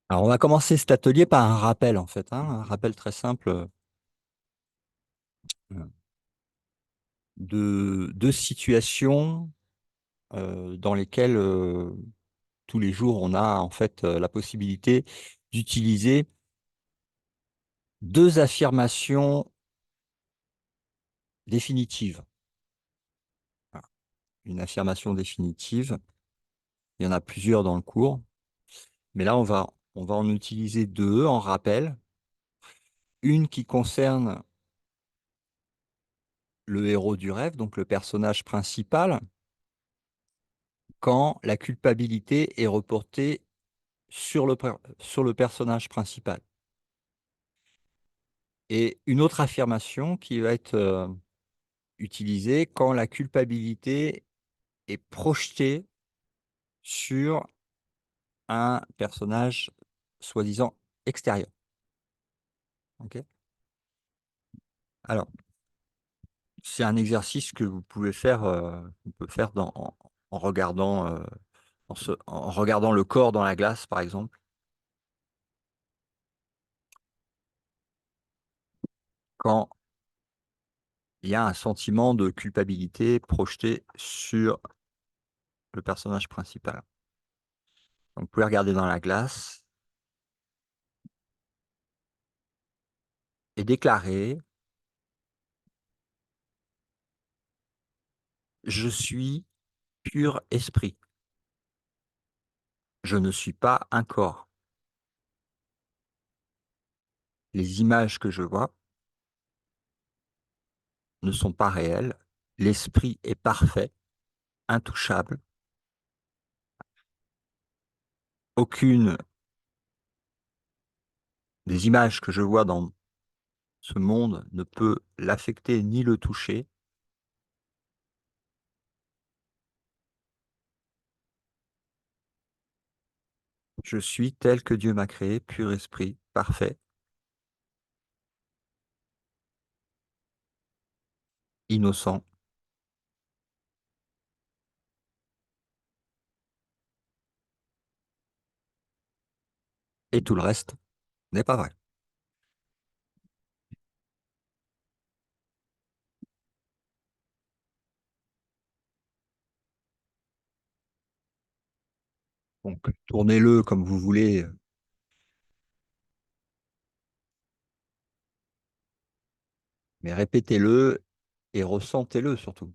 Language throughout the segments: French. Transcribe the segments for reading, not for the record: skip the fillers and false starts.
Alors, on va commencer cet atelier par un rappel, en fait, hein, un rappel très simple de deux situations dans lesquelles tous les jours on a en fait la possibilité d'utiliser deux affirmations définitives. Voilà. Une affirmation définitive, il y en a plusieurs dans le cours, mais là on va en utiliser deux en rappel. Une qui concerne le héros du rêve, donc le personnage principal, quand la culpabilité est reportée sur le personnage principal. Et une autre affirmation qui va être utilisée quand la culpabilité est projetée sur un personnage soi-disant extérieur. Ok. Alors, c'est un exercice que vous pouvez faire, on peut faire en regardant, en regardant le corps dans la glace, par exemple, quand il y a un sentiment de culpabilité projeté sur le personnage principal. Donc, vous pouvez regarder dans la glace et déclarer: je suis pur esprit. Je ne suis pas un corps. Les images que je vois ne sont pas réelles. L'esprit est parfait, intouchable. Aucune des images que je vois dans ce monde ne peut l'affecter ni le toucher. Je suis tel que Dieu m'a créé, pur esprit, parfait, innocent, et tout le reste n'est pas vrai. Donc, tournez-le comme vous voulez, mais répétez-le et ressentez-le surtout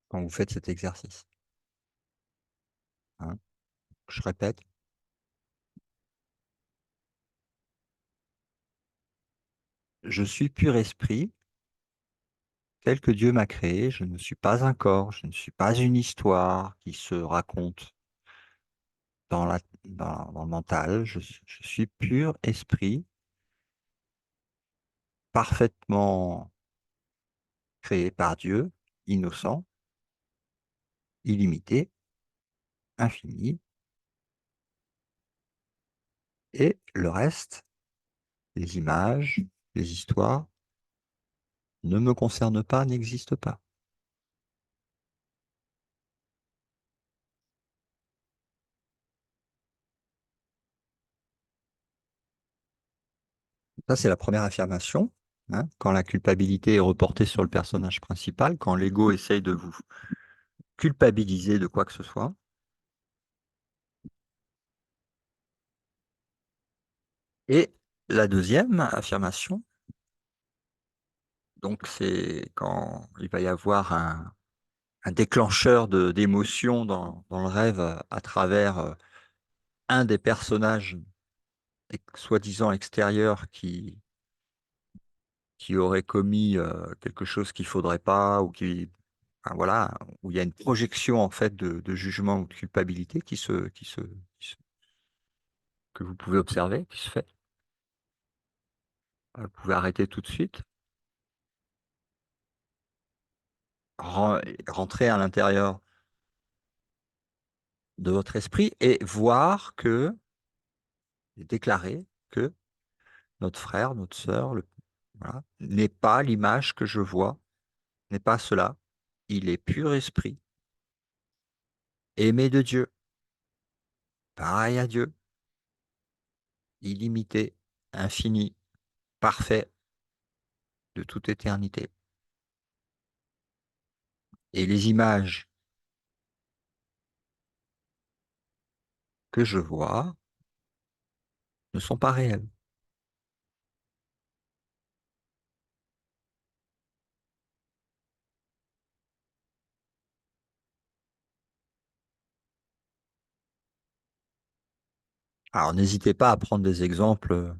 quand vous faites cet exercice. Hein. Je répète: je suis pur esprit, tel que Dieu m'a créé. Je ne suis pas un corps, je ne suis pas une histoire qui se raconte dans le mental. Je suis pur esprit, parfaitement créé par Dieu, innocent, illimité, infini, et le reste, les images, les histoires, ne me concernent pas, n'existent pas. Ça, c'est la première affirmation. Hein, quand la culpabilité est reportée sur le personnage principal, quand l'ego essaye de vous culpabiliser de quoi que ce soit. Et la deuxième affirmation, donc c'est quand il va y avoir un déclencheur d'émotion dans le rêve à travers un des personnages soi-disant extérieurs qui aurait commis quelque chose qu'il faudrait pas ou enfin, voilà, où il y a une projection en fait de jugement ou de culpabilité que vous pouvez observer, qui se fait. Vous pouvez arrêter tout de suite, rentrer à l'intérieur de votre esprit et voir que, déclarer que notre frère, notre sœur, voilà, n'est pas l'image que je vois, n'est pas cela. Il est pur esprit, aimé de Dieu, pareil à Dieu, illimité, infini, parfait, de toute éternité. Et les images que je vois ne sont pas réelles. Alors n'hésitez pas à prendre des exemples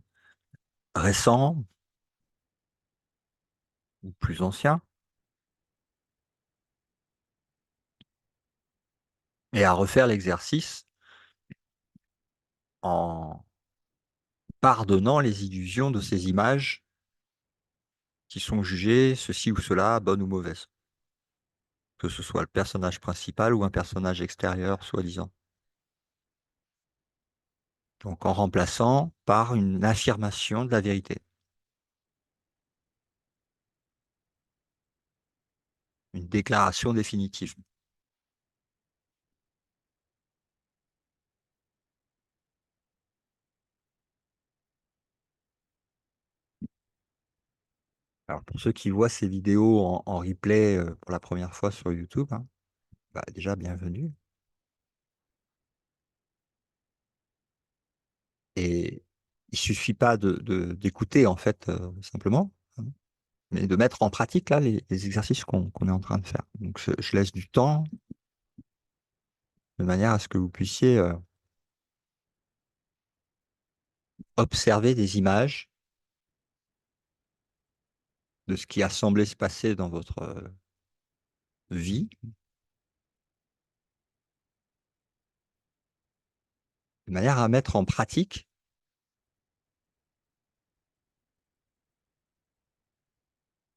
récents ou plus anciens et à refaire l'exercice en pardonnant les illusions de ces images qui sont jugées ceci ou cela, bonnes ou mauvaises, que ce soit le personnage principal ou un personnage extérieur, soi-disant. Donc en remplaçant par une affirmation de la vérité, une déclaration définitive. Alors pour ceux qui voient ces vidéos en replay pour la première fois sur YouTube, hein, bah, déjà bienvenue. Et il suffit pas d'écouter en fait simplement, hein, mais de mettre en pratique là les exercices qu'on est en train de faire. Donc je laisse du temps de manière à ce que vous puissiez observer des images de ce qui a semblé se passer dans votre vie, de manière à mettre en pratique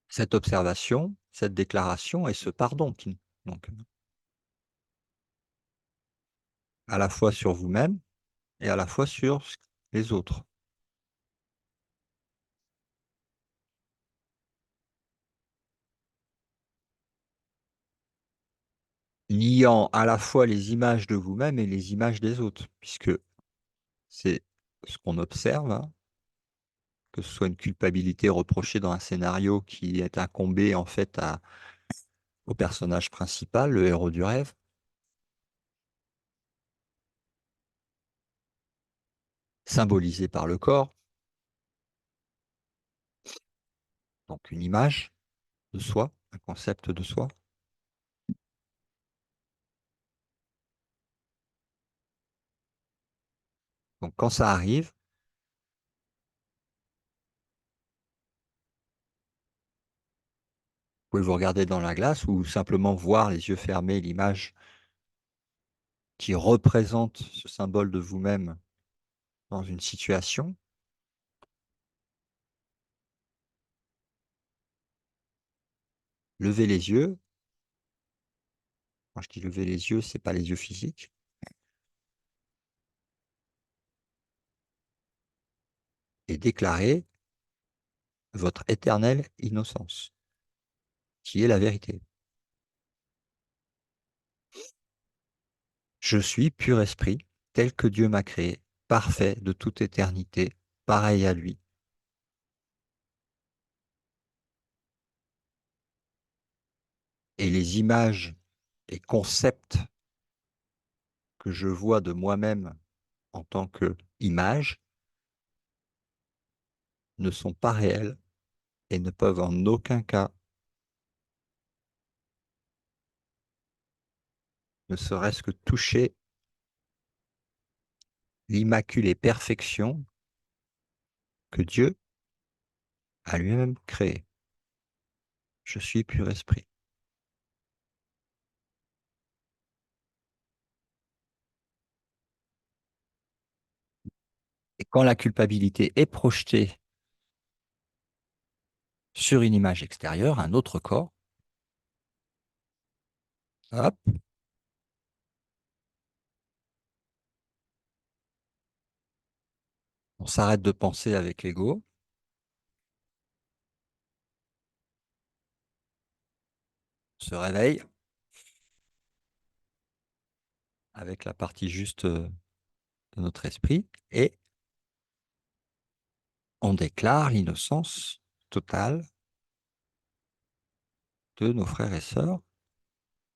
cette observation, cette déclaration et ce pardon. Donc, à la fois sur vous-même et à la fois sur les autres. Niant à la fois les images de vous-même et les images des autres, puisque c'est ce qu'on observe, hein, que ce soit une culpabilité reprochée dans un scénario qui est incombé en fait au personnage principal, le héros du rêve, symbolisé par le corps, donc une image de soi, un concept de soi. Donc quand ça arrive, vous pouvez vous regarder dans la glace ou simplement voir les yeux fermés l'image qui représente ce symbole de vous-même dans une situation. Levez les yeux. Quand je dis lever les yeux, c'est pas les yeux physiques. Et déclarer votre éternelle innocence, qui est la vérité. Je suis pur esprit, tel que Dieu m'a créé, parfait de toute éternité, pareil à lui. Et les images et concepts que je vois de moi-même en tant que image ne sont pas réels et ne peuvent en aucun cas, ne serait-ce que toucher l'immaculée perfection que Dieu a lui-même créée. Je suis pur esprit. Et quand la culpabilité est projetée sur une image extérieure, un autre corps, hop, on s'arrête de penser avec l'ego, se réveille avec la partie juste de notre esprit et on déclare l'innocence totale de nos frères et sœurs,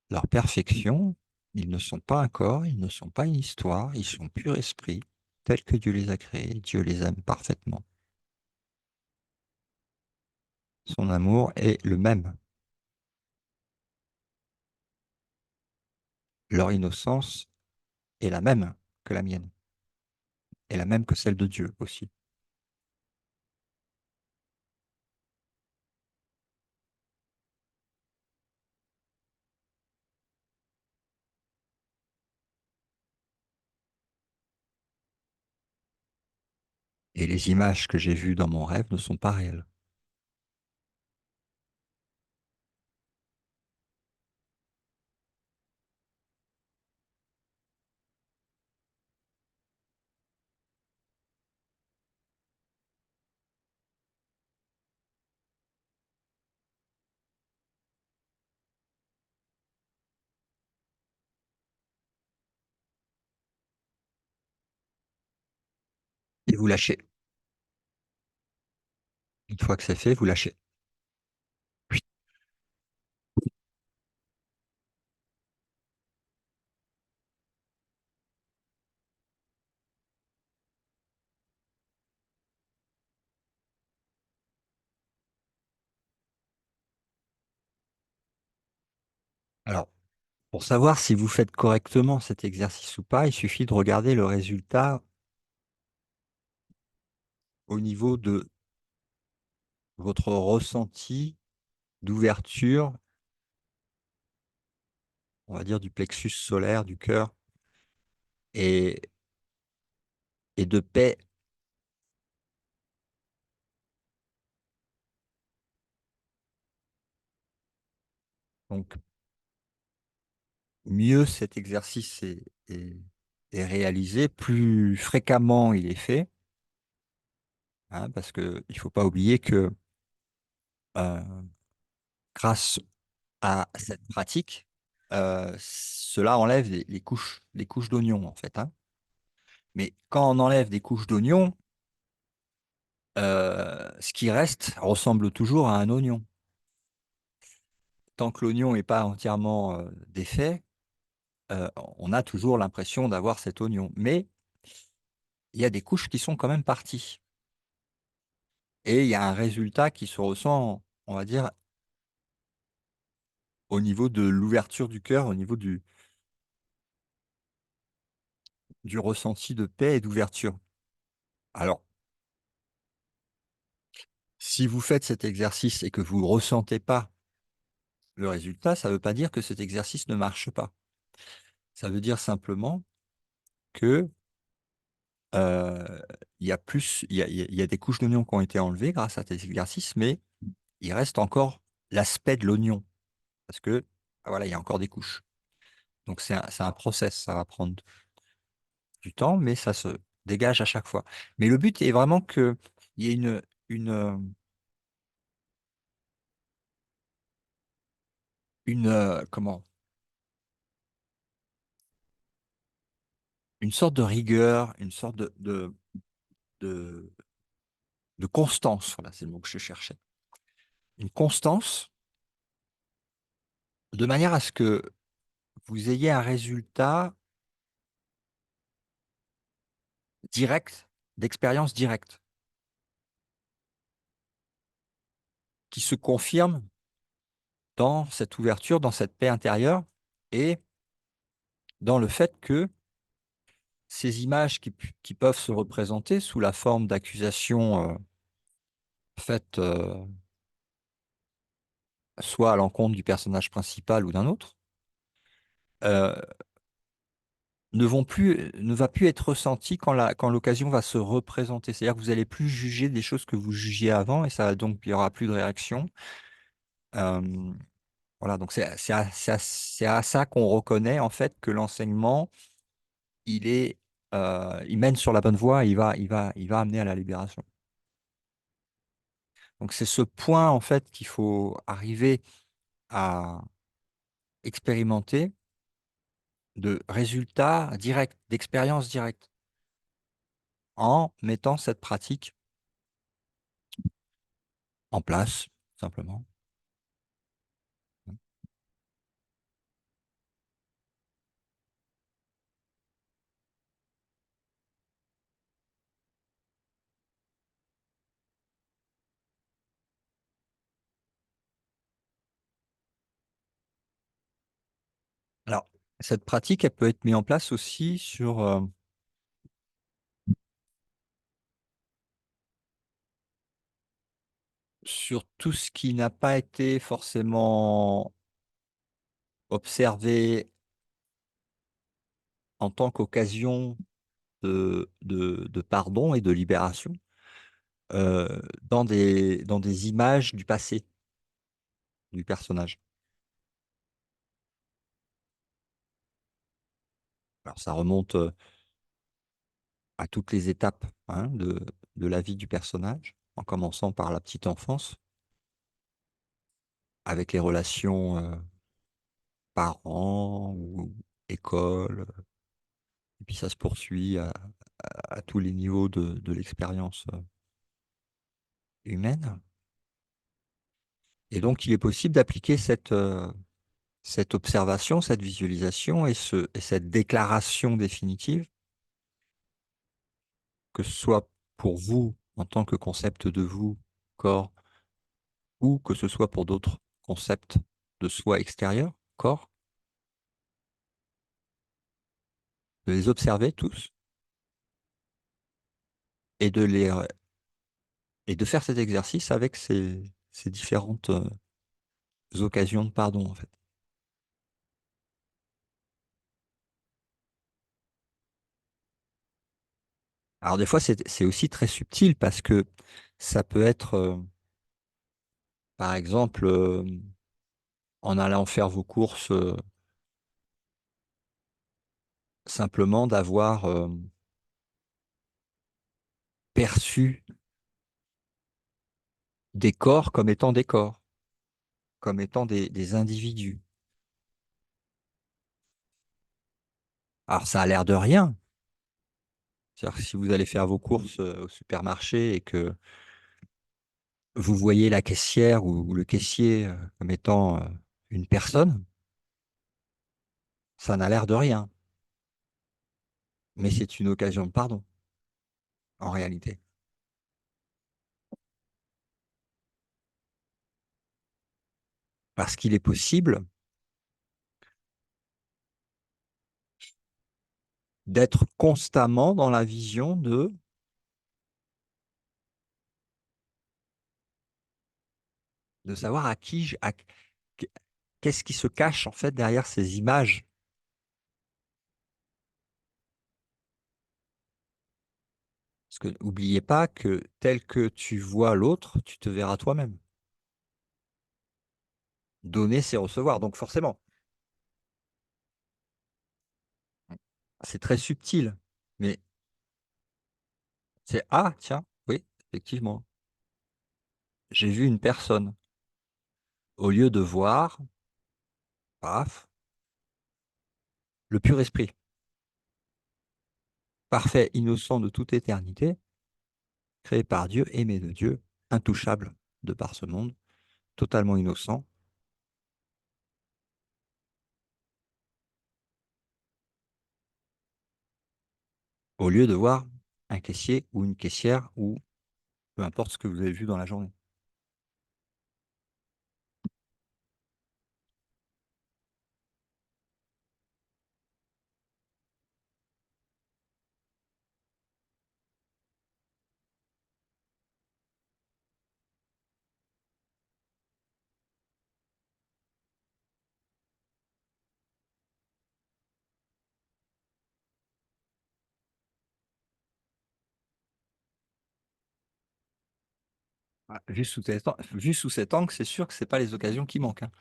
leur perfection. Ils ne sont pas un corps, ils ne sont pas une histoire, ils sont pur esprit, tels que Dieu les a créés. Dieu les aime parfaitement. Son amour est le même. Leur innocence est la même que la mienne, est la même que celle de Dieu aussi. Et les images que j'ai vues dans mon rêve ne sont pas réelles. Et vous lâchez. Une fois que c'est fait, vous lâchez. Oui. Alors, pour savoir si vous faites correctement cet exercice ou pas, il suffit de regarder le résultat au niveau de votre ressenti d'ouverture, on va dire du plexus solaire, du cœur, et, et de paix. Donc, mieux cet exercice est réalisé, plus fréquemment il est fait, hein, parce qu'il ne faut pas oublier que euh, grâce à cette pratique, cela enlève les couches d'oignon, en fait, hein. Mais quand on enlève des couches d'oignon, ce qui reste ressemble toujours à un oignon. Tant que l'oignon n'est pas entièrement défait, on a toujours l'impression d'avoir cet oignon. Mais il y a des couches qui sont quand même parties. Et il y a un résultat qui se ressent, on va dire, au niveau de l'ouverture du cœur, au niveau du ressenti de paix et d'ouverture. Alors, si vous faites cet exercice et que vous ne ressentez pas le résultat, ça ne veut pas dire que cet exercice ne marche pas. Ça veut dire simplement que il y a plus, il y a des couches d'oignon qui ont été enlevées grâce à cet exercice, mais il reste encore l'aspect de l'oignon parce que voilà, il y a encore des couches. Donc c'est un process, ça va prendre du temps, mais ça se dégage à chaque fois. Mais le but est vraiment qu'il y ait comment, une sorte de rigueur, une sorte de, de constance. Voilà, c'est le mot que je cherchais. Une constance de manière à ce que vous ayez un résultat direct, d'expérience directe, qui se confirme dans cette ouverture, dans cette paix intérieure et dans le fait que ces images qui peuvent se représenter sous la forme d'accusations faites soit à l'encontre du personnage principal ou d'un autre, euh, ne va plus être ressenties quand l'occasion va se représenter. C'est-à-dire que vous allez plus juger des choses que vous jugiez avant et donc il n'y aura plus de réaction. Euh, voilà, donc c'est à ça qu'on reconnaît en fait que l'enseignement il mène sur la bonne voie, il va amener à la libération. Donc c'est ce point en fait qu'il faut arriver à, expérimenter de résultats directs, d'expériences directes, en mettant cette pratique en place, simplement. Alors, cette pratique, elle peut être mise en place aussi sur tout ce qui n'a pas été forcément observé en tant qu'occasion de pardon et de libération, dans des images du passé du personnage. Alors, ça remonte à toutes les étapes, hein, de la vie du personnage, en commençant par la petite enfance, avec les relations parents ou école, et puis ça se poursuit à tous les niveaux de l'expérience humaine. Et donc, il est possible d'appliquer cette observation, cette visualisation et cette déclaration définitive, que ce soit pour vous en tant que concept de vous, corps, ou que ce soit pour d'autres concepts de soi extérieur, corps, de les observer tous et et de faire cet exercice avec ces différentes occasions de pardon, en fait. Alors, des fois, c'est aussi très subtil parce que ça peut être, par exemple, en allant faire vos courses, simplement d'avoir perçu des corps comme étant des corps, comme étant des individus. Alors, ça a l'air de rien. C'est-à-dire que si vous allez faire vos courses au supermarché et que vous voyez la caissière ou le caissier comme étant une personne, ça n'a l'air de rien. Mais c'est une occasion de pardon, en réalité. Parce qu'il est possible d'être constamment dans la vision de savoir à qui qu'est-ce qui se cache en fait derrière ces images. Parce que n'oubliez pas que tel que tu vois l'autre, tu te verras toi-même. Donner, c'est recevoir. Donc forcément, c'est très subtil. Mais c'est, ah, tiens, oui, effectivement, j'ai vu une personne. Au lieu de voir, paf, le pur esprit, parfait, innocent de toute éternité, créé par Dieu, aimé de Dieu, intouchable de par ce monde, totalement innocent, au lieu de voir un caissier ou une caissière ou peu importe ce que vous avez vu dans la journée. Ah, vu sous cet angle, c'est sûr que c'est pas les occasions qui manquent, hein.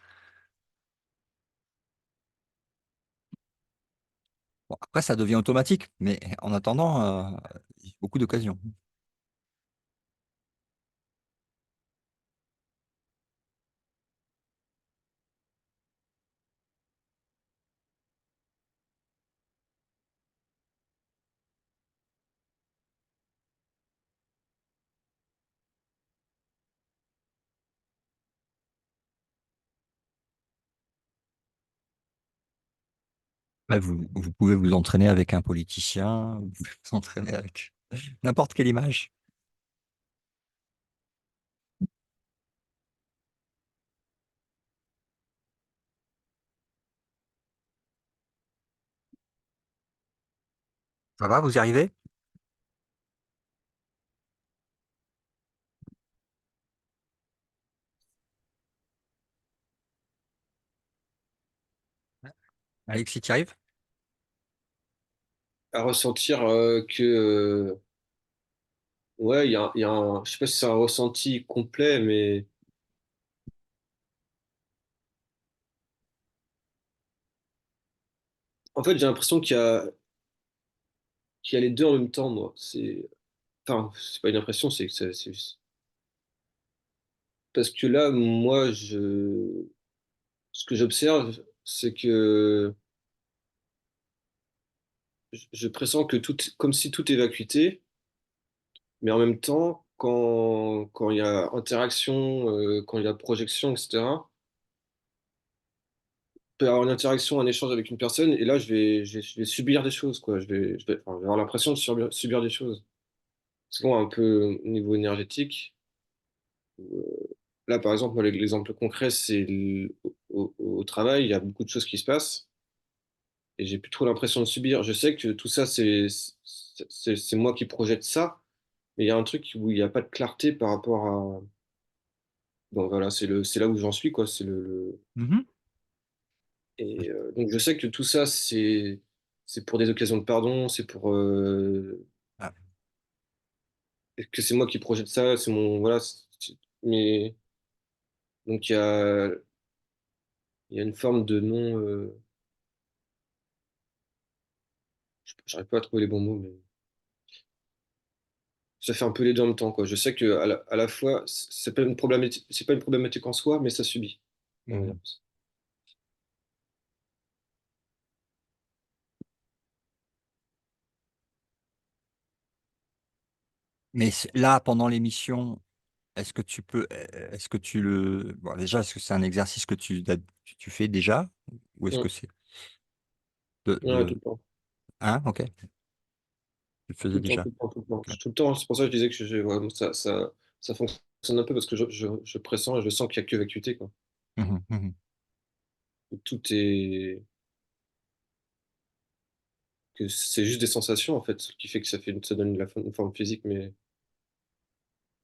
Bon, après, ça devient automatique, mais en attendant, il y a beaucoup d'occasions. Ouais, vous pouvez vous entraîner avec un politicien, vous pouvez vous entraîner avec n'importe quelle image. Ça va, vous y arrivez? Alexis, tu y arrives? À ressentir que ouais, il y a un, je sais pas si c'est un ressenti complet, mais en fait, j'ai l'impression qu'il y a les deux en même temps, moi. Enfin, c'est pas une impression, parce que là, moi, ce que j'observe, c'est que je pressens que comme si tout est vacuité, mais en même temps, quand il y a interaction, quand il y a projection, etc., peut y avoir une interaction, un échange avec une personne, et là, je vais subir des choses, quoi. Enfin, je vais avoir l'impression de subir des choses. Parce que moi, un peu au niveau énergétique, là, par exemple, moi, l'exemple concret, au travail, il y a beaucoup de choses qui se passent, et j'ai plus trop l'impression de subir. Je sais que tout ça, c'est moi qui projette ça, mais il y a un truc où il n'y a pas de clarté par rapport à. Bon, voilà, c'est là où j'en suis, quoi. Mhm. Et donc, je sais que tout ça, c'est pour des occasions de pardon, c'est pour Ah. que c'est moi qui projette ça, c'est mon voilà. Mais donc il y a une forme de non. J'arrive pas à trouver les bons mots, mais ça fait un peu les deux en même temps, quoi. Je sais que à la fois, c'est pas une problématique en soi, mais ça subit. On va dire. Mhm. Mais là, pendant l'émission, est-ce que tu le, bon, déjà, est-ce que c'est un exercice que tu fais déjà, ou est-ce Ouais, que c'est ouais, tout le temps. hein, ok, tu le Tout faisais le temps, déjà. tout le temps, tout le temps. Ok. Tout le temps, c'est pour ça que je disais que ouais, ça fonctionne un peu parce que je pressens et je sens qu'il n'y a que vacuité, quoi. Mhm, mhm, Tout est. Que c'est juste des sensations, en fait, ce qui fait que ça donne une forme physique, mais.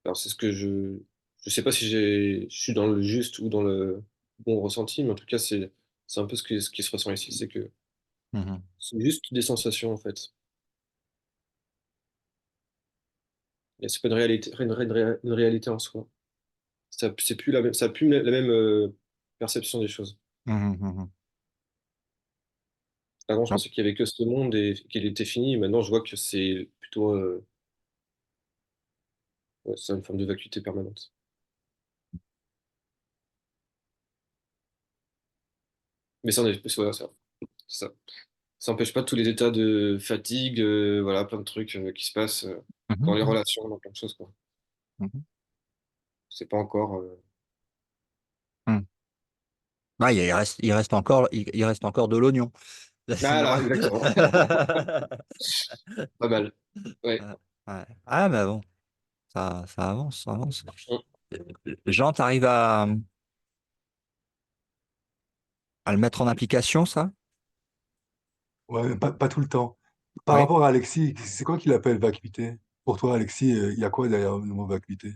Alors, c'est ce que je. Je sais pas si je suis dans le juste ou dans le bon ressenti, mais en tout cas, c'est un peu ce qui se ressent ici, c'est que mhm, c'est juste des sensations, en fait. Et c'est pas une réalité, une réalité en soi. C'est plus la même, ça a plus la même perception des choses. mhm, mhm. Avant, je Non. pensais qu'il y avait que ce monde et qu'il était fini. Et maintenant, je vois que c'est plutôt ouais, c'est une forme de vacuité permanente. Mais ça, voilà, ça. Ça n'empêche pas tous les états de fatigue, voilà, plein de trucs qui se passent dans Mhm, les mhm, relations, dans plein de choses, quoi. mhm. C'est pas encore. Mhm. Ah, il reste encore, il reste encore de l'oignon. Ah Sinon. là, exactement. Pas mal. Ouais. Ouais. Ah, mais bon, ça avance, ça avance. Mm. Jean, t'arrives à le mettre en application, ça? Ouais, pas tout le temps. Par Oui. rapport à Alexis, c'est quoi qu'il appelle vacuité? Pour toi, Alexis, il y a quoi derrière le mot vacuité?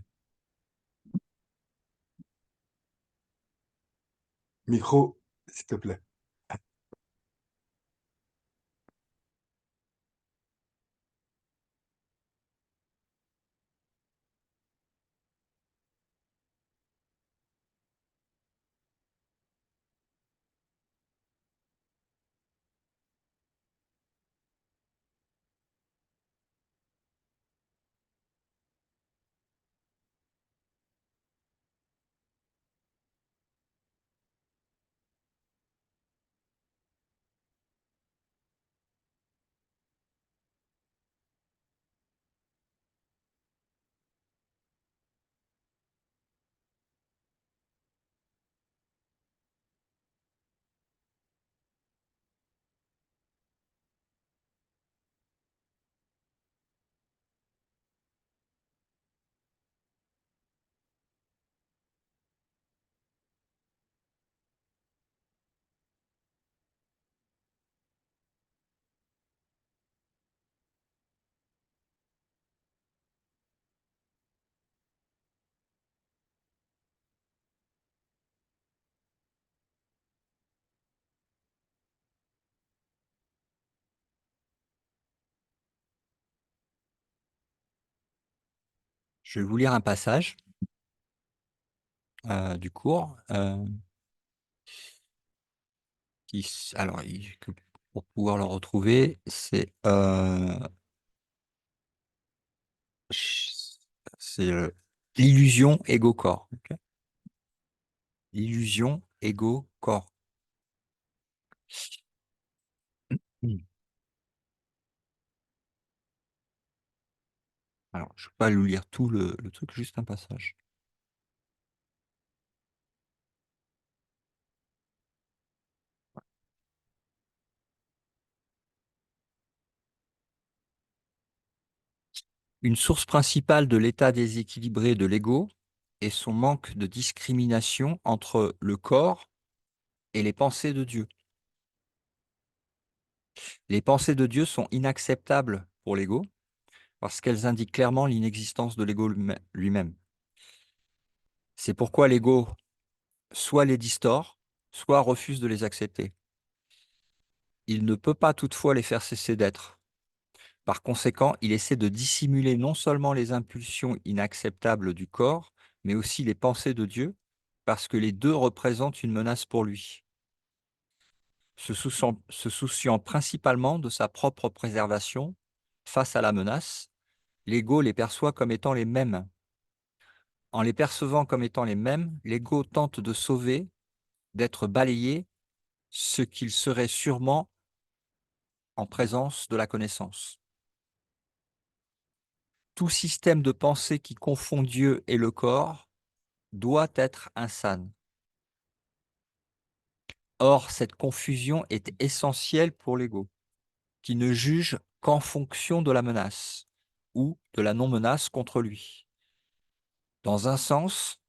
Micro, s'il te plaît. Je vais vous lire un passage du cours. Alors, pour pouvoir le retrouver, c'est l'illusion ego-corps. Ok. Illusion ego-corps. Hmm. Alors, je ne vais pas vous lire tout le truc, juste un passage. Une source principale de l'état déséquilibré de l'ego est son manque de discrimination entre le corps et les pensées de Dieu. Les pensées de Dieu sont inacceptables pour l'ego parce qu'elles indiquent clairement l'inexistence de l'ego lui-même. C'est pourquoi l'ego soit les distord, soit refuse de les accepter. Il ne peut pas toutefois les faire cesser d'être. Par conséquent, il essaie de dissimuler non seulement les impulsions inacceptables du corps, mais aussi les pensées de Dieu, parce que les deux représentent une menace pour lui. Se souciant principalement de sa propre préservation face à la menace, l'ego les perçoit comme étant les mêmes. En les percevant comme étant les mêmes, l'ego tente de sauver, d'être balayé, ce qu'il serait sûrement en présence de la connaissance. Tout système de pensée qui confond Dieu et le corps doit être insane. Or, cette confusion est essentielle pour l'ego, qui ne juge qu'en fonction de la menace ou de la non-menace contre lui. Dans un sens,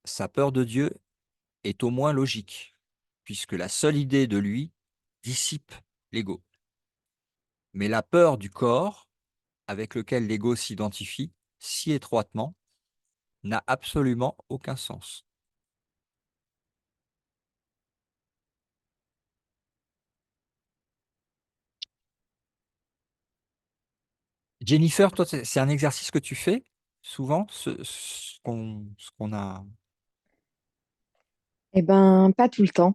sa peur de Dieu est au moins logique, puisque la seule idée de lui dissipe l'ego. Mais la peur du corps, avec lequel l'ego s'identifie si étroitement, n'a absolument aucun sens. Jennifer, toi, c'est un exercice que tu fais souvent, ce qu'on a. Eh ben, pas tout le temps.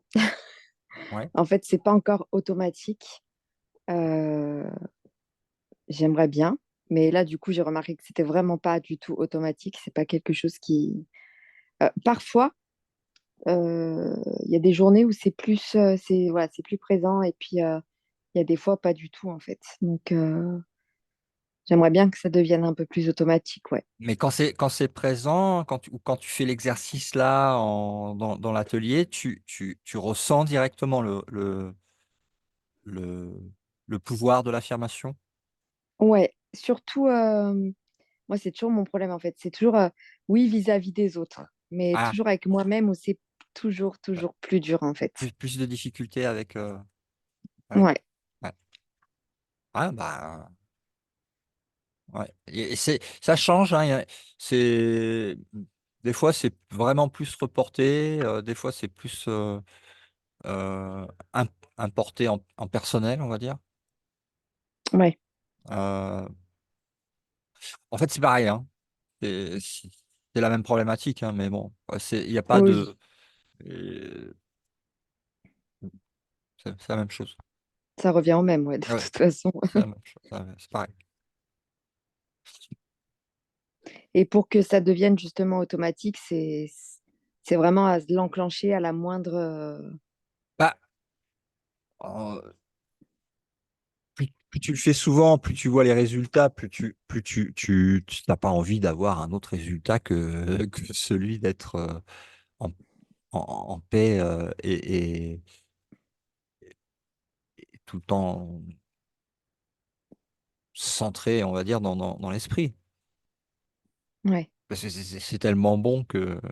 Ouais. En fait, c'est pas encore automatique. Euh, J'aimerais bien, mais là, du coup, j'ai remarqué que c'était vraiment pas du tout automatique. C'est pas quelque chose qui. Parfois, il y a des journées où c'est plus, c'est voilà, c'est plus présent, et puis il y a des fois pas du tout en fait. Donc, j'aimerais bien que ça devienne un peu plus automatique, ouais. Mais quand c'est présent, ou quand tu fais l'exercice là dans l'atelier, tu ressens directement le pouvoir de l'affirmation. Ouais, surtout, moi, c'est toujours mon problème en fait. C'est toujours, oui, vis-à-vis des autres, mais Ah, toujours avec moi-même où c'est toujours, toujours plus dur en fait. plus de difficultés avec. Ouais. Ouais, Ouais. Ah, bah, ouais. Et ça change, hein, des fois, c'est vraiment plus reporté, des fois, c'est plus euh, im- importé en personnel, on va dire. ouais, Euh, En fait, c'est pareil, hein. C'est la même problématique, hein, mais bon, ouais, il n'y a pas oui, de. euh, c'est la même chose. ça revient au même, ouais, de Ouais, toute façon. c'est la même chose. C'est pareil. Et pour que ça devienne justement automatique, c'est vraiment à l'enclencher à la moindre. Bah, euh, plus tu le fais souvent, plus tu vois les résultats, plus tu n'as pas envie d'avoir un autre résultat que celui d'être en, en paix et tout le temps centré, on va dire, dans l'esprit. Ouais, Parce que c'est tellement bon que tu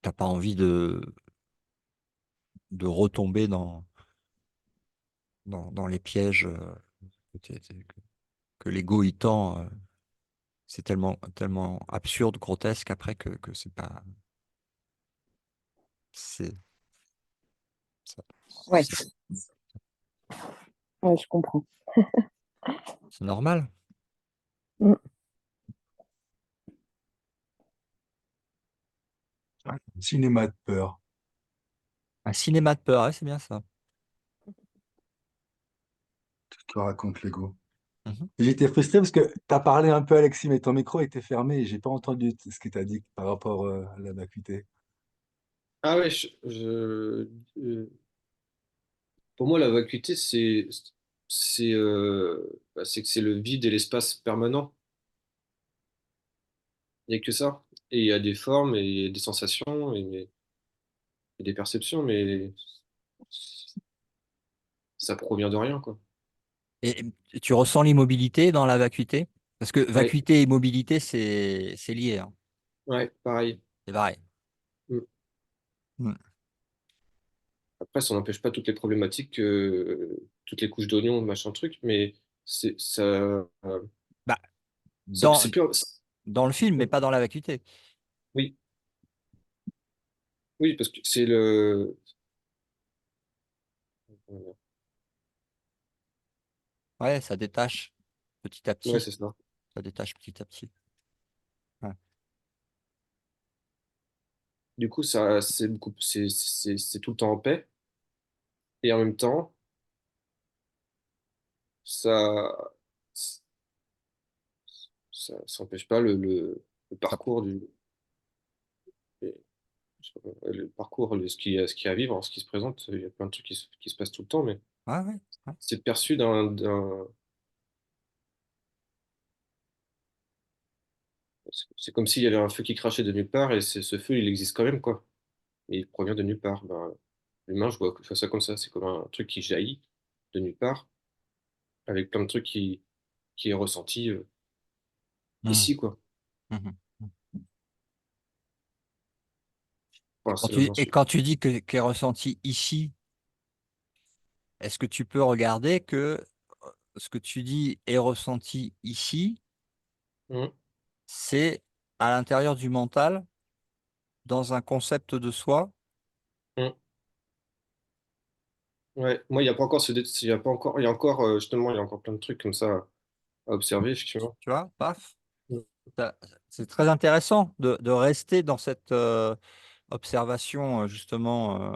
n'as pas envie de retomber dans les pièges que l'ego y tend. C'est tellement, tellement absurde, grotesque après que c'est pas. C'est ça- ouais, c'est- ouais, je comprends. c'est normal. Mm. cinéma de peur. Un cinéma de peur, ouais, c'est bien ça. Que raconte Lego? Mhm. J'étais frustré parce que tu as parlé un peu, Alexis, mais ton micro était fermé et j'ai pas entendu ce que tu as dit par rapport à la vacuité. Ah ouais, pour moi, la vacuité, c'est que c'est le vide et l'espace permanent. Il n'y a que ça. Et il y a des formes et il y a des sensations et des perceptions, mais ça provient de rien, quoi. Et tu ressens l'immobilité dans la vacuité? Parce que Ouais, vacuité et immobilité, c'est lié, hein. ouais, pareil. C'est pareil. Mm. Mm. Après, ça n'empêche pas toutes les problématiques, toutes les couches d'oignons, machin truc, mais c'est ça, Bah, c'est dans, plus. dans le film, mais pas dans la vacuité. Oui, oui, parce que c'est le. Ouais, ça détache petit à Ouais, petit. c'est ça. Ça détache petit à petit. Ouais. Du coup, ça, c'est tout le temps en paix. Et en même temps, ça, ça n'empêche pas le Ça- parcours le parcours, ce qui est à vivre, ce qui se présente. Il y a plein de trucs qui se passent tout le temps, mais ouais, ouais, ouais. c'est perçu c'est comme s'il y avait un feu qui crachait de nulle part et ce feu, il existe quand même, quoi. Mais il provient de nulle part. Ben, l'humain, je vois ça comme ça. C'est comme un truc qui jaillit de nulle part, avec plein de trucs qui est ressenti Mm. ici, quoi. Mhm. Enfin, c'est là où j'en Et suis. quand tu dis que qu'est ressenti ici, est-ce que tu peux regarder que ce que tu dis est ressenti ici, Mhm. c'est à l'intérieur du mental, dans un concept de soi, Mhm. Ouais, moi, il n'y a pas encore il y a pas encore, il y a encore, justement, il y a encore plein de trucs comme ça à observer, effectivement. tu vois, paf. Mhm. Ça- C'est très intéressant de rester dans cette observation justement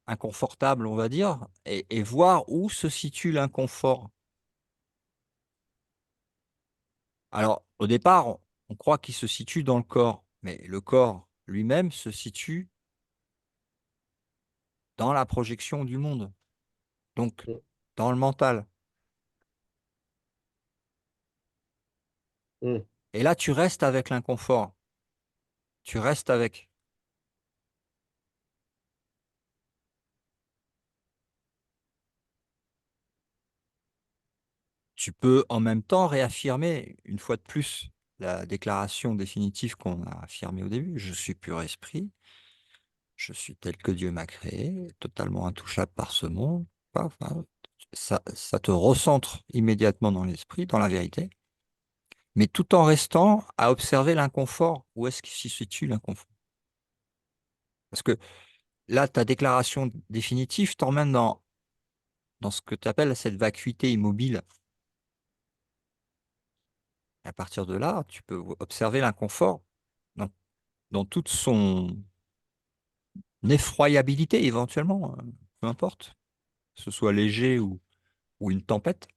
inconfortable, on va dire, et voir où se situe l'inconfort. Alors, au départ, on croit qu'il se situe dans le corps, mais le corps lui-même se situe dans la projection du monde, donc dans le mental. Mhm. Et là, tu restes avec l'inconfort, tu restes avec. Tu peux en même temps réaffirmer, une fois de plus, la déclaration définitive qu'on a affirmée au début. Je suis pur esprit, je suis tel que Dieu m'a créé, totalement intouchable par ce monde. Paf, paf. Ça te recentre immédiatement dans l'esprit, dans la vérité, mais tout en restant à observer l'inconfort. Où est-ce qu'il s'y situe l'inconfort? Parce que là, ta déclaration définitive t'emmène dans ce que tu appelles cette vacuité immobile. À partir de là, tu peux observer l'inconfort dans, dans toute son effroyabilité éventuellement, peu importe, que ce soit léger ou une tempête.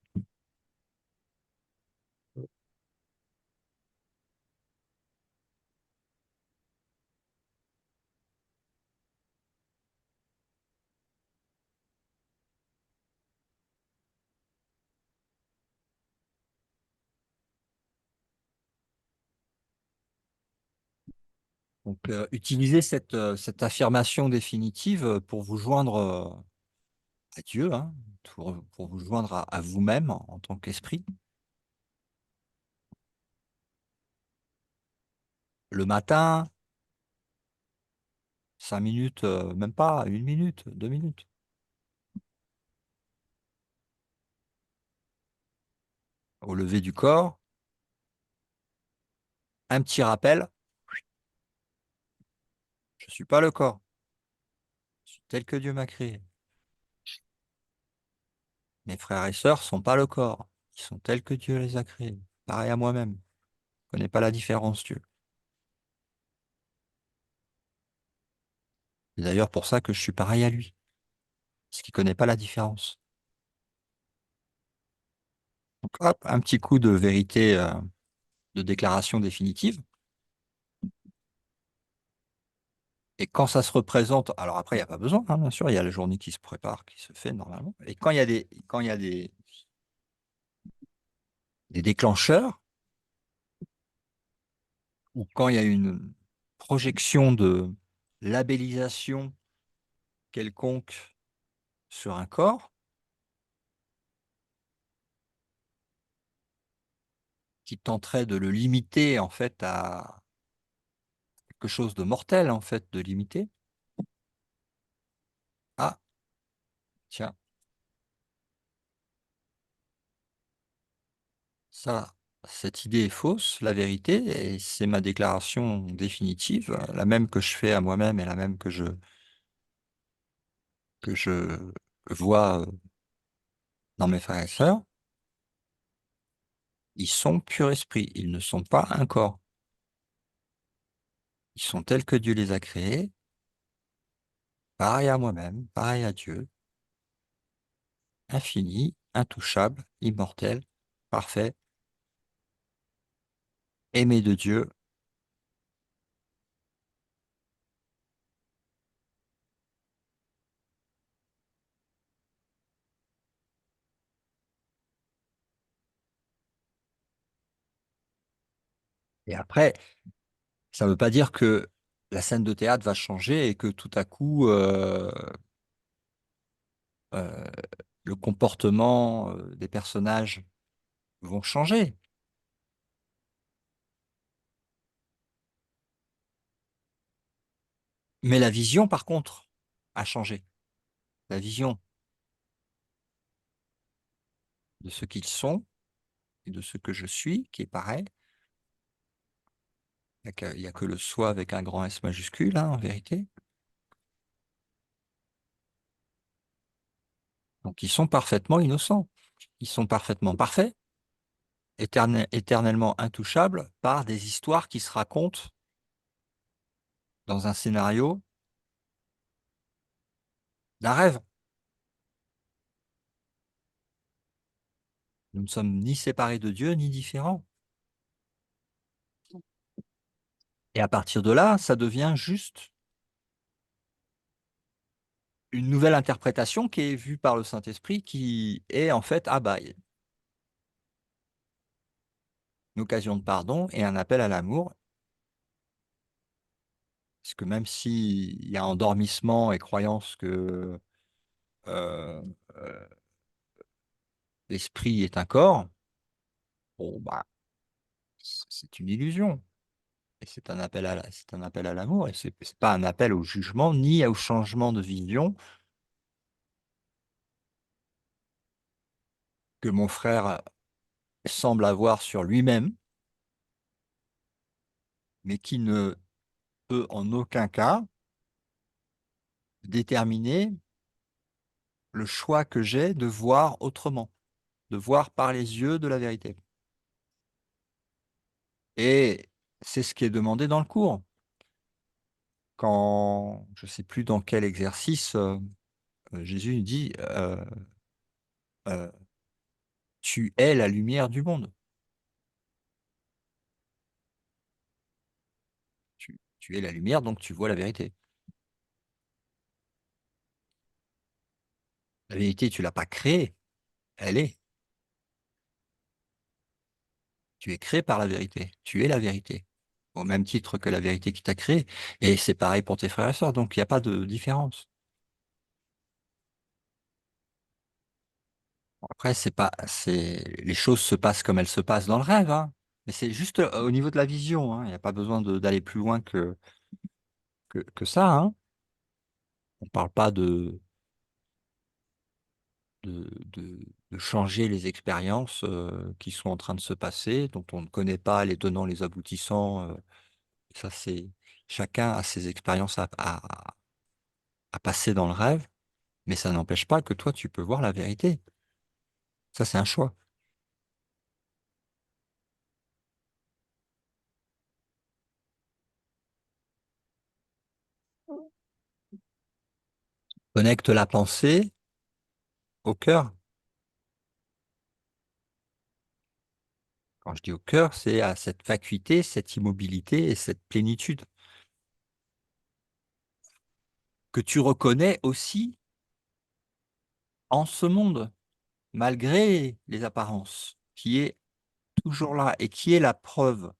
Donc, utilisez cette affirmation définitive pour vous joindre à Dieu, hein, pour vous joindre à vous-même en tant qu'esprit. Le matin, 5 minutes, même pas, 1 minute, 2 minutes. Au lever du corps, un petit rappel, je ne suis pas le corps, je suis tel que Dieu m'a créé. Mes frères et sœurs sont pas le corps, ils sont tels que Dieu les a créés. Pareil à moi-même. Je connais pas la différence, Dieu. C'est d'ailleurs pour ça que je suis pareil à lui, parce qu'il connaît pas la différence. Donc, hop, un petit coup de vérité, de déclaration définitive. Et quand ça se représente, alors après, il n'y a pas besoin, hein, bien sûr, il y a la journée qui se prépare, qui se fait normalement. Et quand il y a des déclencheurs, ou quand il y a une projection de labellisation quelconque sur un corps, qui tenterait de le limiter en fait à quelque chose de mortel, en fait, de limité. Ah, tiens, ça, cette idée est fausse, la vérité, et c'est ma déclaration définitive, la même que je fais à moi-même et la même que je vois dans mes frères et sœurs. Ils sont pur esprit, ils ne sont pas un corps. Ils sont tels que Dieu les a créés, pareil à moi-même, pareil à Dieu, infini, intouchable, immortel, parfait, aimé de Dieu. Et après, ça ne veut pas dire que la scène de théâtre va changer et que tout à coup, euh, le comportement des personnages vont changer. Mais la vision, par contre, a changé. La vision de ce qu'ils sont et de ce que je suis, qui est pareil. Il y a que le soi avec un grand S majuscule, hein, en vérité. Donc, ils sont parfaitement innocents. Ils sont parfaitement parfaits, éternellement intouchables par des histoires qui se racontent dans un scénario d'un rêve. Nous ne sommes ni séparés de Dieu, ni différents. Et à partir de là, ça devient juste une nouvelle interprétation qui est vue par le Saint-Esprit, qui est en fait, ah bah, une occasion de pardon et un appel à l'amour. Parce que même s'il y a endormissement et croyance que euh, euh, l'esprit est un corps, bon, bah, c'est une illusion. Et c'est un appel à l'amour, et c'est pas un appel au jugement, ni au changement de vision que mon frère semble avoir sur lui-même, mais qui ne peut en aucun cas déterminer le choix que j'ai de voir autrement, de voir par les yeux de la vérité. Et c'est ce qui est demandé dans le cours. Quand, je ne sais plus dans quel exercice, Jésus dit, euh, tu es la lumière du monde. Tu es la lumière, donc tu vois la vérité. La vérité, tu l'as pas créée, elle est. Tu es créé par la vérité. Tu es la vérité. Au même titre que la vérité qui t'a créé. Et c'est pareil pour tes frères et sœurs, donc il n'y a pas de différence. Après, les choses se passent comme elles se passent dans le rêve, hein. Mais c'est juste au niveau de la vision, hein. Il n'y a pas besoin d'aller plus loin que ça, hein. On ne parle pas de changer les expériences qui sont en train de se passer, dont on ne connaît pas les tenants, les aboutissants. Ça, c'est chacun a ses expériences à passer dans le rêve, mais ça n'empêche pas que toi, tu peux voir la vérité. Ça, c'est un choix. Connecte la pensée au cœur. Quand je dis au cœur, c'est à cette vacuité, cette immobilité et cette plénitude que tu reconnais aussi en ce monde, malgré les apparences, qui est toujours là et qui est la preuve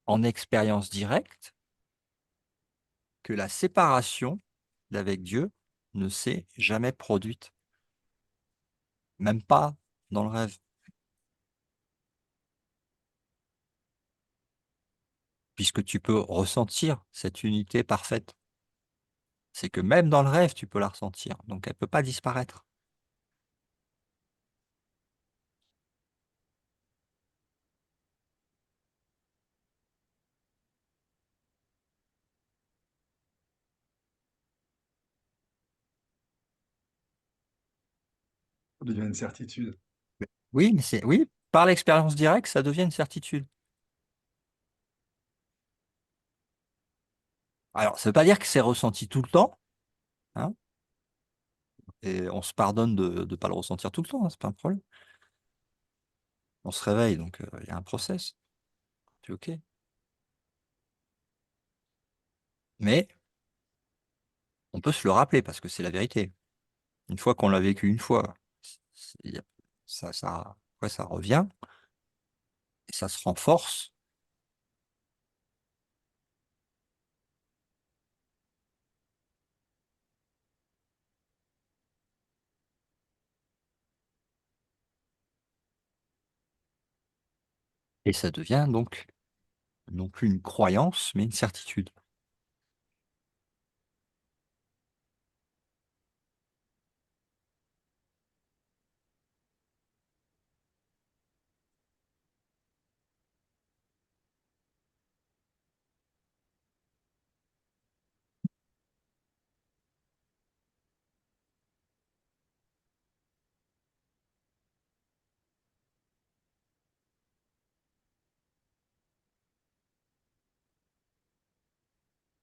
en expérience directe que la séparation d'avec Dieu ne s'est jamais produite, même pas dans le rêve, puisque tu peux ressentir cette unité parfaite. C'est que même dans le rêve, tu peux la ressentir, donc elle ne peut pas disparaître. Ça devient une certitude. Oui, mais c'est oui, par l'expérience directe, ça devient une certitude. Alors, ça ne veut pas dire que c'est ressenti tout le temps, hein, et on se pardonne de ne pas le ressentir tout le temps, hein, c'est pas un problème. On se réveille, donc il y a un process, c'est OK. Mais on peut se le rappeler parce que c'est la vérité. Une fois qu'on l'a vécu une fois, il y a- ouais, ça revient et ça se renforce et ça devient donc non plus une croyance, mais une certitude.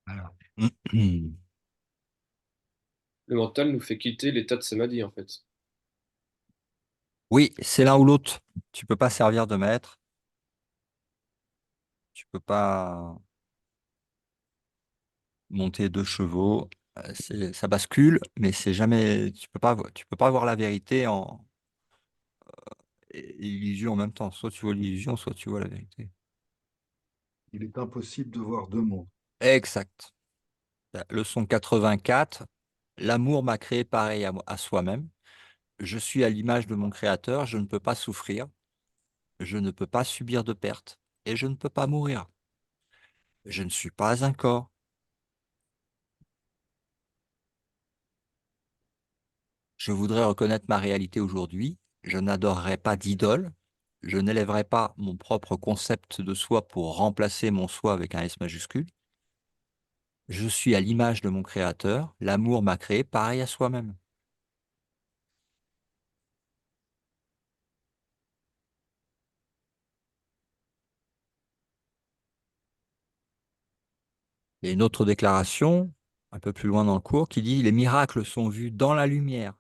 Alors. Le mental nous fait quitter l'état de samadhi, en fait. Oui, c'est l'un ou l'autre. Tu peux pas servir de maître. Tu peux pas monter deux chevaux. Ça bascule, mais c'est jamais. Tu peux pas voir la vérité et l'illusion en même temps. Soit tu vois l'illusion, soit tu vois la vérité. Il est impossible de voir deux mondes. Exact. Leçon 84. L'amour m'a créé pareil à soi-même. Je suis à l'image de mon créateur. Je ne peux pas souffrir. Je ne peux pas subir de pertes. Et je ne peux pas mourir. Je ne suis pas un corps. Je voudrais reconnaître ma réalité aujourd'hui. Je n'adorerai pas d'idole. Je n'élèverai pas mon propre concept de soi pour remplacer mon soi avec un S majuscule. Je suis à l'image de mon créateur. L'amour m'a créé pareil à soi-même. Il y a une autre déclaration, un peu plus loin dans le cours, qui dit: les miracles sont vus dans la lumière.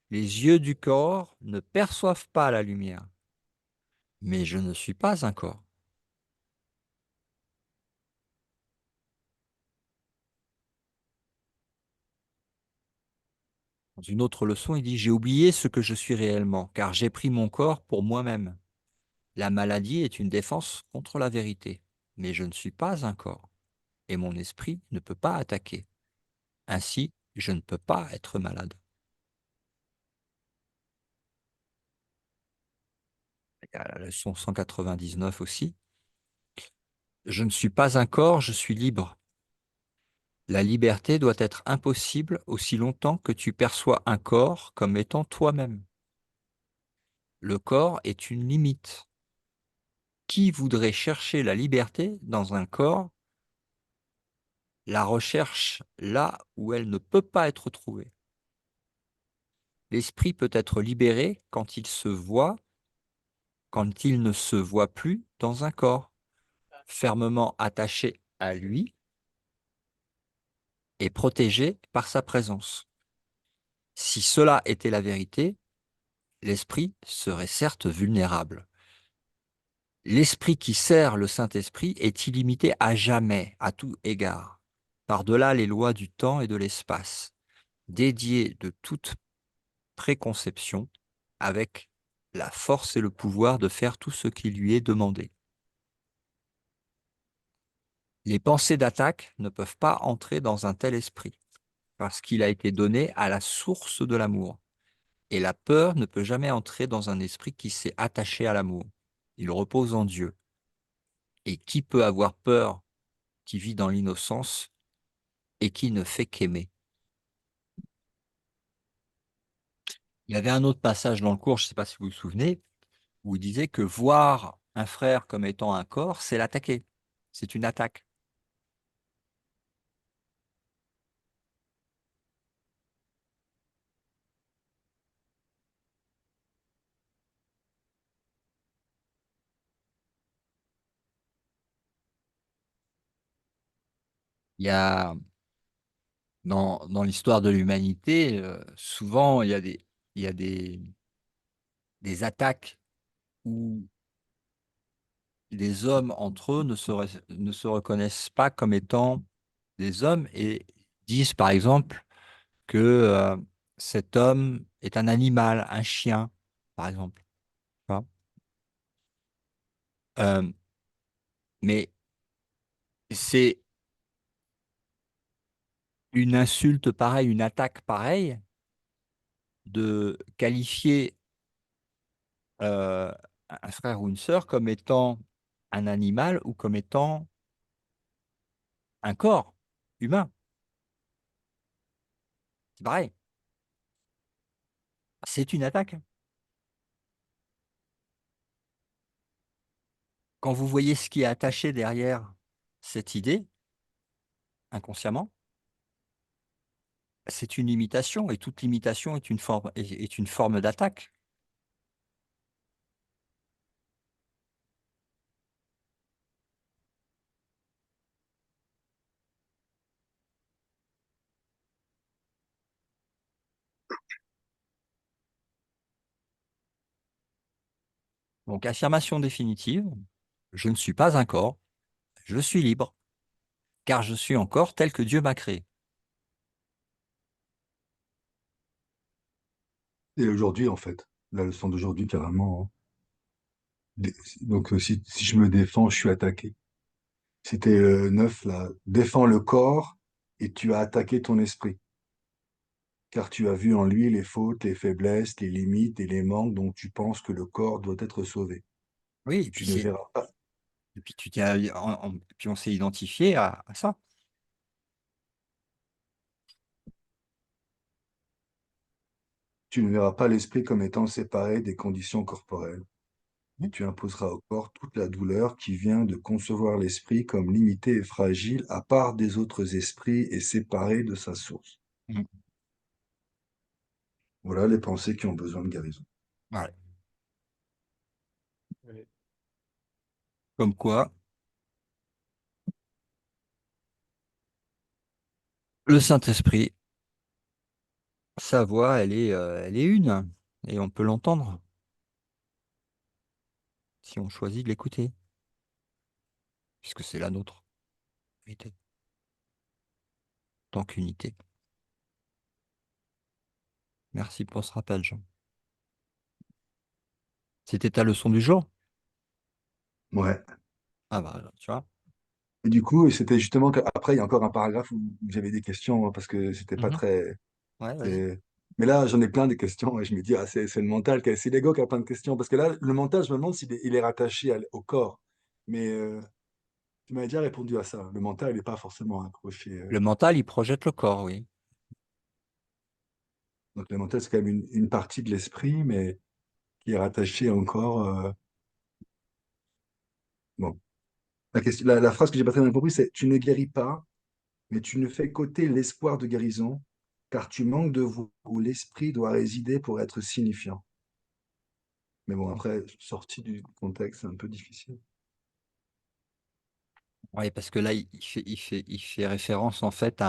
Les yeux du corps ne perçoivent pas la lumière. Mais je ne suis pas un corps. Dans une autre leçon, il dit: j'ai oublié ce que je suis réellement, car j'ai pris mon corps pour moi-même. La maladie est une défense contre la vérité, mais je ne suis pas un corps, et mon esprit ne peut pas attaquer. Ainsi, je ne peux pas être malade. Il y a la leçon 199 aussi. Je ne suis pas un corps, je suis libre. La liberté doit être impossible aussi longtemps que tu perçois un corps comme étant toi-même. Le corps est une limite. Qui voudrait chercher la liberté dans un corps, la recherche là où elle ne peut pas être trouvée? L'esprit peut être libéré quand il ne se voit plus dans un corps, fermement attaché à lui, est protégé par sa présence. Si cela était la vérité, l'esprit serait certes vulnérable. L'esprit qui sert le Saint-Esprit est illimité à jamais, à tout égard, par-delà les lois du temps et de l'espace, dédié de toute préconception, avec la force et le pouvoir de faire tout ce qui lui est demandé. Les pensées d'attaque ne peuvent pas entrer dans un tel esprit, parce qu'il a été donné à la source de l'amour. Et la peur ne peut jamais entrer dans un esprit qui s'est attaché à l'amour. Il repose en Dieu. Et qui peut avoir peur qui vit dans l'innocence et qui ne fait qu'aimer? Il y avait un autre passage dans le cours, je ne sais pas si vous vous souvenez, où il disait que voir un frère comme étant un corps, c'est l'attaquer. C'est une attaque. Il y a, dans l'histoire de l'humanité, souvent, il y a des attaques où les hommes entre eux ne se reconnaissent pas comme étant des hommes et disent, par exemple, que cet homme est un animal, un chien, par exemple. Tu vois. Euh, mais c'est une insulte pareille, une attaque pareille, de qualifier euh, un frère ou une sœur comme étant un animal ou comme étant un corps humain. C'est pareil. C'est une attaque. Quand vous voyez ce qui est attaché derrière cette idée, inconsciemment, c'est une imitation et toute imitation est une forme d'attaque. Donc, affirmation définitive, je ne suis pas un corps, je suis libre, car je suis encore tel que Dieu m'a créé. Et aujourd'hui, en fait, la leçon d'aujourd'hui, carrément, hein. Donc, si je me défends, je suis attaqué. C'était 9, là. Défends le corps et tu as attaqué ton esprit, car tu as vu en lui les fautes, les faiblesses, les limites et les manques dont tu penses que le corps doit être sauvé. Oui, Tu ne verras pas, et puis puis on s'est identifié à ça. tu ne verras pas l'esprit comme étant séparé des conditions corporelles. Et tu imposeras au corps toute la douleur qui vient de concevoir l'esprit comme limité et fragile à part des autres esprits et séparé de sa source. Mm. Voilà les pensées qui ont besoin de guérison. Ouais. Ouais. Comme quoi, le Saint-Esprit, sa voix, elle est une, et on peut l'entendre si on choisit de l'écouter, puisque c'est la nôtre, vérité, tant qu'unité. Merci pour ce rappel, Jean. C'était ta leçon du jour? Ouais. Ah bah, tu vois. Et du coup, c'était justement qu'après, il y a encore un paragraphe où j'avais des questions hein, parce que c'était pas Mhm. très. Ouais, vas-y. Mais là, j'en ai plein des questions et je me dis, ah, c'est le mental, c'est l'ego qui a plein de questions. Parce que là, le mental, je me demande s'il est, il est rattaché au corps. Mais tu m'as déjà répondu à ça. Le mental, il n'est pas forcément accroché. Le mental, il projette le corps, oui. Donc, le mental, c'est quand même une partie de l'esprit, mais qui est rattachée encore. Bon. La phrase que j'ai pas très bien compris, c'est tu ne guéris pas, mais tu ne fais qu'ôter l'espoir de guérison, car tu manques de vous où l'esprit doit résider pour être signifiant. Mais bon, après, sorti du contexte, c'est un peu difficile. Oui, parce que là, il fait référence en fait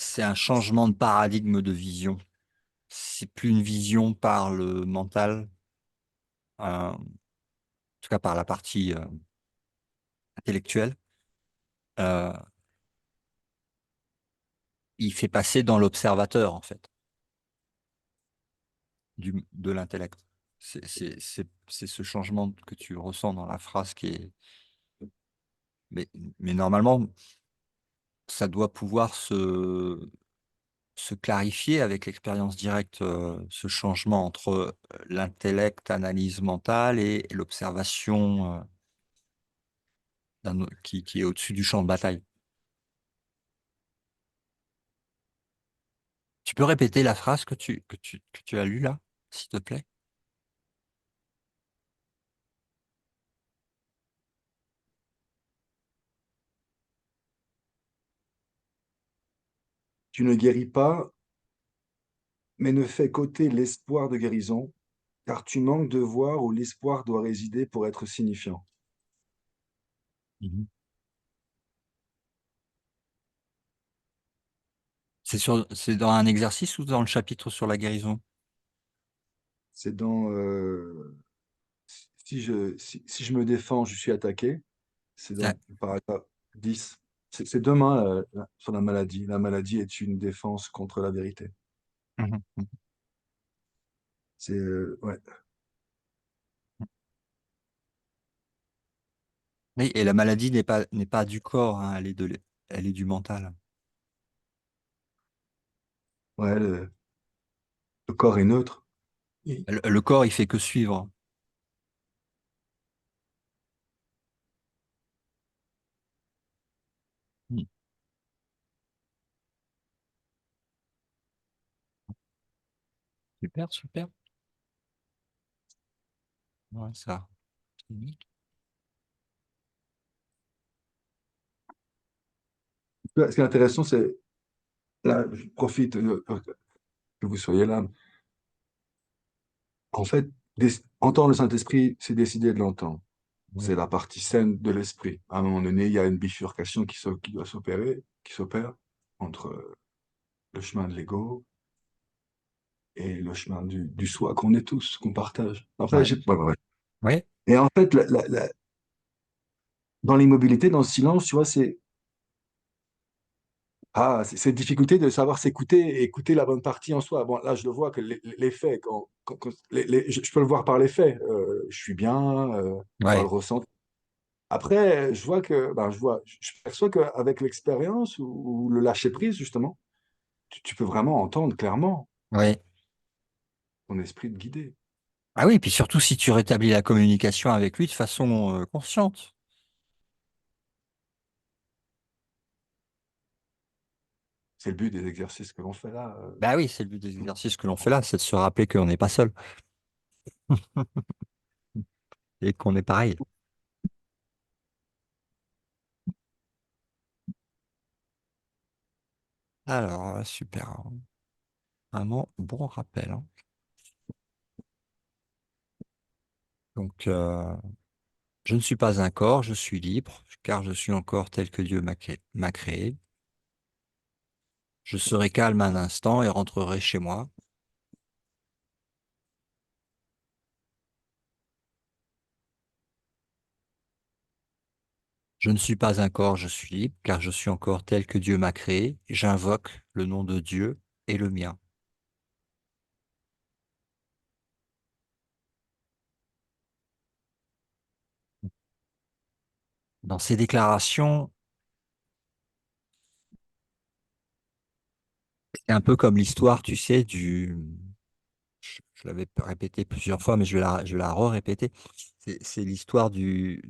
c'est un changement de paradigme de vision. C'est plus une vision par le mental, en tout cas par la partie intellectuelle. Euh, il fait passer dans l'observateur, en fait, de l'intellect. C'est ce changement que tu ressens dans la phrase qui est. Mais, mais normalement, ça doit pouvoir se clarifier avec l'expérience directe, ce changement entre l'intellect, analyse mentale et l'observation qui est au-dessus du champ de bataille. Tu peux répéter la phrase que tu as lue là, s'il te plaît? Tu ne guéris pas, mais ne fais qu'ôter l'espoir de guérison, car tu manques de voir où l'espoir doit résider pour être signifiant. Mhm. C'est dans un exercice ou dans le chapitre sur la guérison? C'est dans si je me défends, je suis attaqué. C'est Ah, dans le paragraphe 10. C'est demain sur la maladie. La maladie est une défense contre la vérité. mhm, mhm. C'est ouais. Oui, et la maladie n'est pas du corps, hein, elle est du mental. Ouais, le corps est neutre. Et- Le corps, il fait que suivre. Mm. Super, super. Ouais, ça. Ce qui est intéressant, c'est là, je profite que vous soyez là. En fait, entendre le Saint-Esprit, c'est décider de l'entendre. Oui, C'est la partie saine de l'esprit. À un moment donné, il y a une bifurcation qui doit s'opérer, qui s'opère entre le chemin de l'ego et le chemin du soi qu'on est tous, qu'on partage. Enfin, ouais, ouais, ouais, ouais. ouais, Et en fait, dans l'immobilité, dans le silence, tu vois, c'est cette difficulté de savoir s'écouter et écouter la bonne partie en soi. Bon, là, je le vois que les faits, je peux le voir par les faits. Je suis bien, par le ouais, ressenti. Après, je vois que, ben, je perçois qu'avec l'expérience ou le lâcher-prise, justement, tu peux vraiment entendre clairement ouais. ton esprit te guider. Ah oui, puis surtout si tu rétablis la communication avec lui de façon consciente. C'est le but des exercices que l'on fait là. Bah oui, c'est le but des exercices que l'on fait là, c'est de se rappeler qu'on n'est pas seul et qu'on est pareil. Alors, super, hein. Vraiment bon rappel, hein. Donc, je ne suis pas un corps, je suis libre, car je suis encore tel que Dieu m'a créé. Je serai calme un instant et rentrerai chez moi. Je ne suis pas un corps, je suis libre, car je suis encore tel que Dieu m'a créé. J'invoque le nom de Dieu et le mien. Dans ces déclarations, c'est un peu comme l'histoire, tu sais, je l'avais répété plusieurs fois, mais je vais la re-répéter. C'est l'histoire du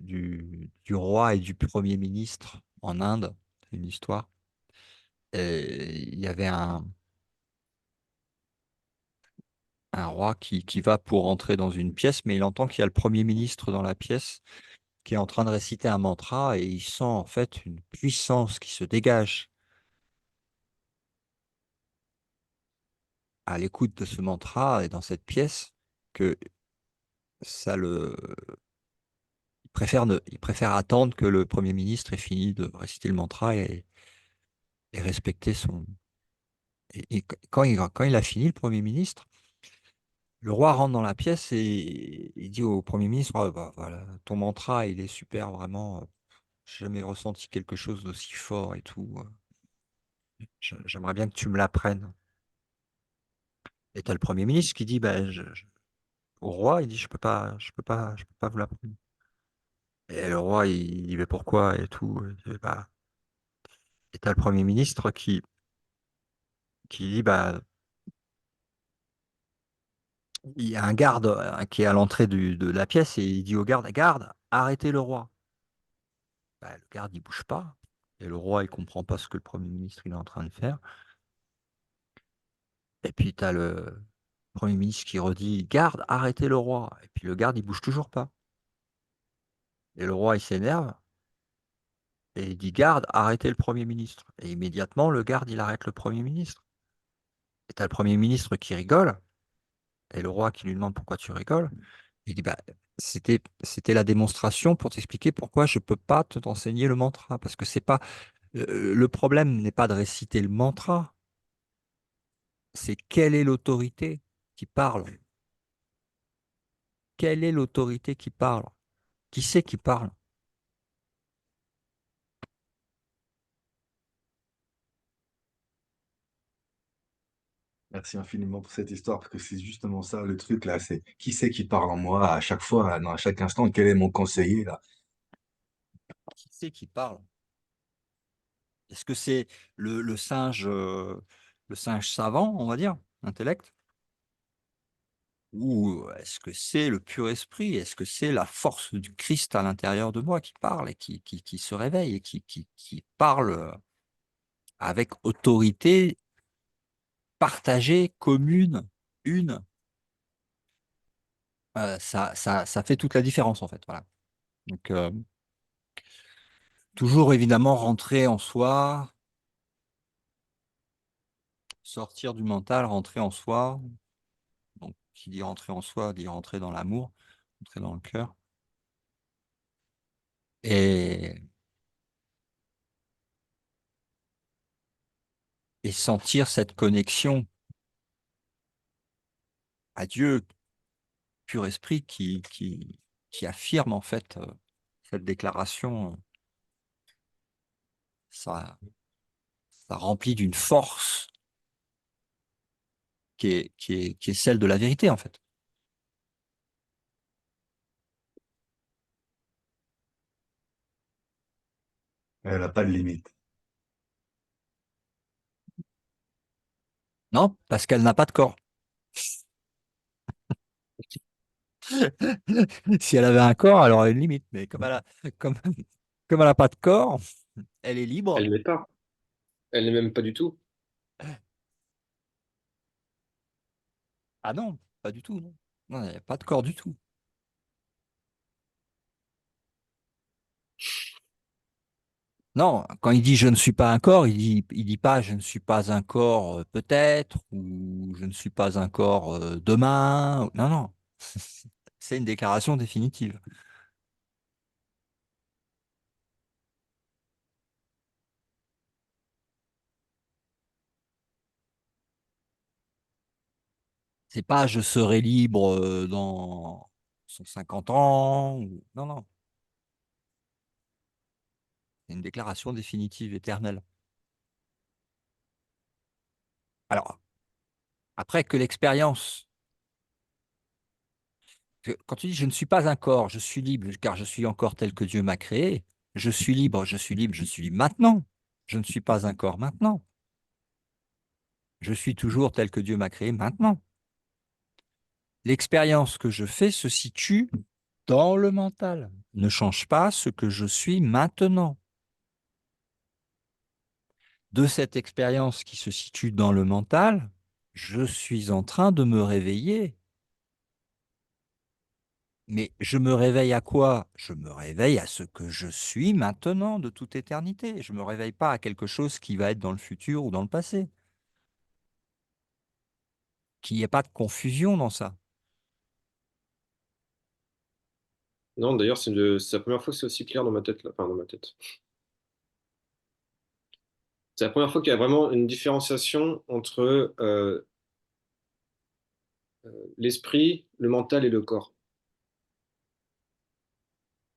roi et du premier ministre en Inde. C'est une histoire. Et il y avait un roi qui va pour entrer dans une pièce, mais il entend qu'il y a le premier ministre dans la pièce qui est en train de réciter un mantra et il sent en fait une puissance qui se dégage à l'écoute de ce mantra et dans cette pièce que ça il préfère attendre que le Premier ministre ait fini de réciter le mantra et respecter son. Et quand il a fini, le Premier ministre, le roi rentre dans la pièce et il dit au Premier ministre, ah, bah, voilà, ton mantra, il est super, vraiment. J'ai jamais ressenti quelque chose d'aussi fort et tout. J'aimerais bien que tu me l'apprennes. Et t'as le Premier ministre qui dit, bah, au roi, il dit, je peux pas vous l'apprendre. Et le roi, il dit, mais pourquoi et tout. Et, bah, et t'as le Premier ministre qui dit, bah, il y a un garde qui est à l'entrée de la pièce et il dit au garde, garde, arrêtez le roi. Bah, le garde, il bouge pas. Et le roi, il comprend pas ce que le Premier ministre il est en train de faire. Et puis, tu as le Premier ministre qui redit, garde, arrêtez le roi. Et puis, le garde, il bouge toujours pas. Et le roi, il s'énerve et il dit, garde, arrêtez le Premier ministre. Et immédiatement, le garde, il arrête le Premier ministre. Et tu as le Premier ministre qui rigole. Et le roi qui lui demande pourquoi tu rigoles. Il dit, bah, c'était la démonstration pour t'expliquer pourquoi je peux pas t'enseigner le mantra. Parce que c'est pas, le problème n'est pas de réciter le mantra, c'est quelle est l'autorité qui parle. Quelle est l'autorité qui parle? Qui c'est qui parle? Merci infiniment pour cette histoire, parce que c'est justement ça le truc là, c'est qui c'est qui parle en moi à chaque fois, à chaque instant, quel est mon conseiller là? Qui c'est qui parle? Est-ce que c'est le singe, le singe savant, on va dire, intellect? Ou est-ce que c'est le pur esprit? Est-ce que c'est la force du Christ à l'intérieur de moi qui parle et qui se réveille et qui parle avec autorité partagée, commune, une? Ça fait toute la différence en fait. Voilà. Donc, toujours évidemment rentrer en soi, sortir du mental, rentrer en soi. Donc, qui dit rentrer en soi, dit rentrer dans l'amour, rentrer dans le cœur. Et, et sentir cette connexion à Dieu, pur esprit, qui affirme en fait cette déclaration. Ça, ça remplit d'une force qui est celle de la vérité en fait. Elle n'a pas de limite. Non, parce qu'elle n'a pas de corps. Si elle avait un corps, elle aurait une limite. Mais comme, comme elle n'a pas de corps, elle est libre. Elle n'est pas. Elle n'est même pas du tout. Ah non, pas du tout. Non, non, elle n'a pas de corps du tout. Non, quand il dit je ne suis pas un corps, il dit pas je ne suis pas un corps peut-être ou je ne suis pas un corps demain. Non, non. C'est une déclaration définitive. C'est pas je serai libre dans 150 ans. Non, non. C'est une déclaration définitive, éternelle. Alors, après que l'expérience, quand tu dis je ne suis pas un corps, je suis libre car je suis encore tel que Dieu m'a créé. Je suis libre, je suis libre, je suis libre maintenant. Je ne suis pas un corps maintenant. Je suis toujours tel que Dieu m'a créé maintenant. L'expérience que je fais se situe dans le mental. Ne change pas ce que je suis maintenant. De cette expérience qui se situe dans le mental, je suis en train de me réveiller. Mais je me réveille à quoi? Je me réveille à ce que je suis maintenant de toute éternité. Je ne me réveille pas à quelque chose qui va être dans le futur ou dans le passé. Qu'il n'y ait pas de confusion dans ça. Non, d'ailleurs, c'est la première fois que c'est aussi clair dans ma tête, là. Enfin, dans ma tête. C'est la première fois qu'il y a vraiment une différenciation entre l'esprit, le mental et le corps.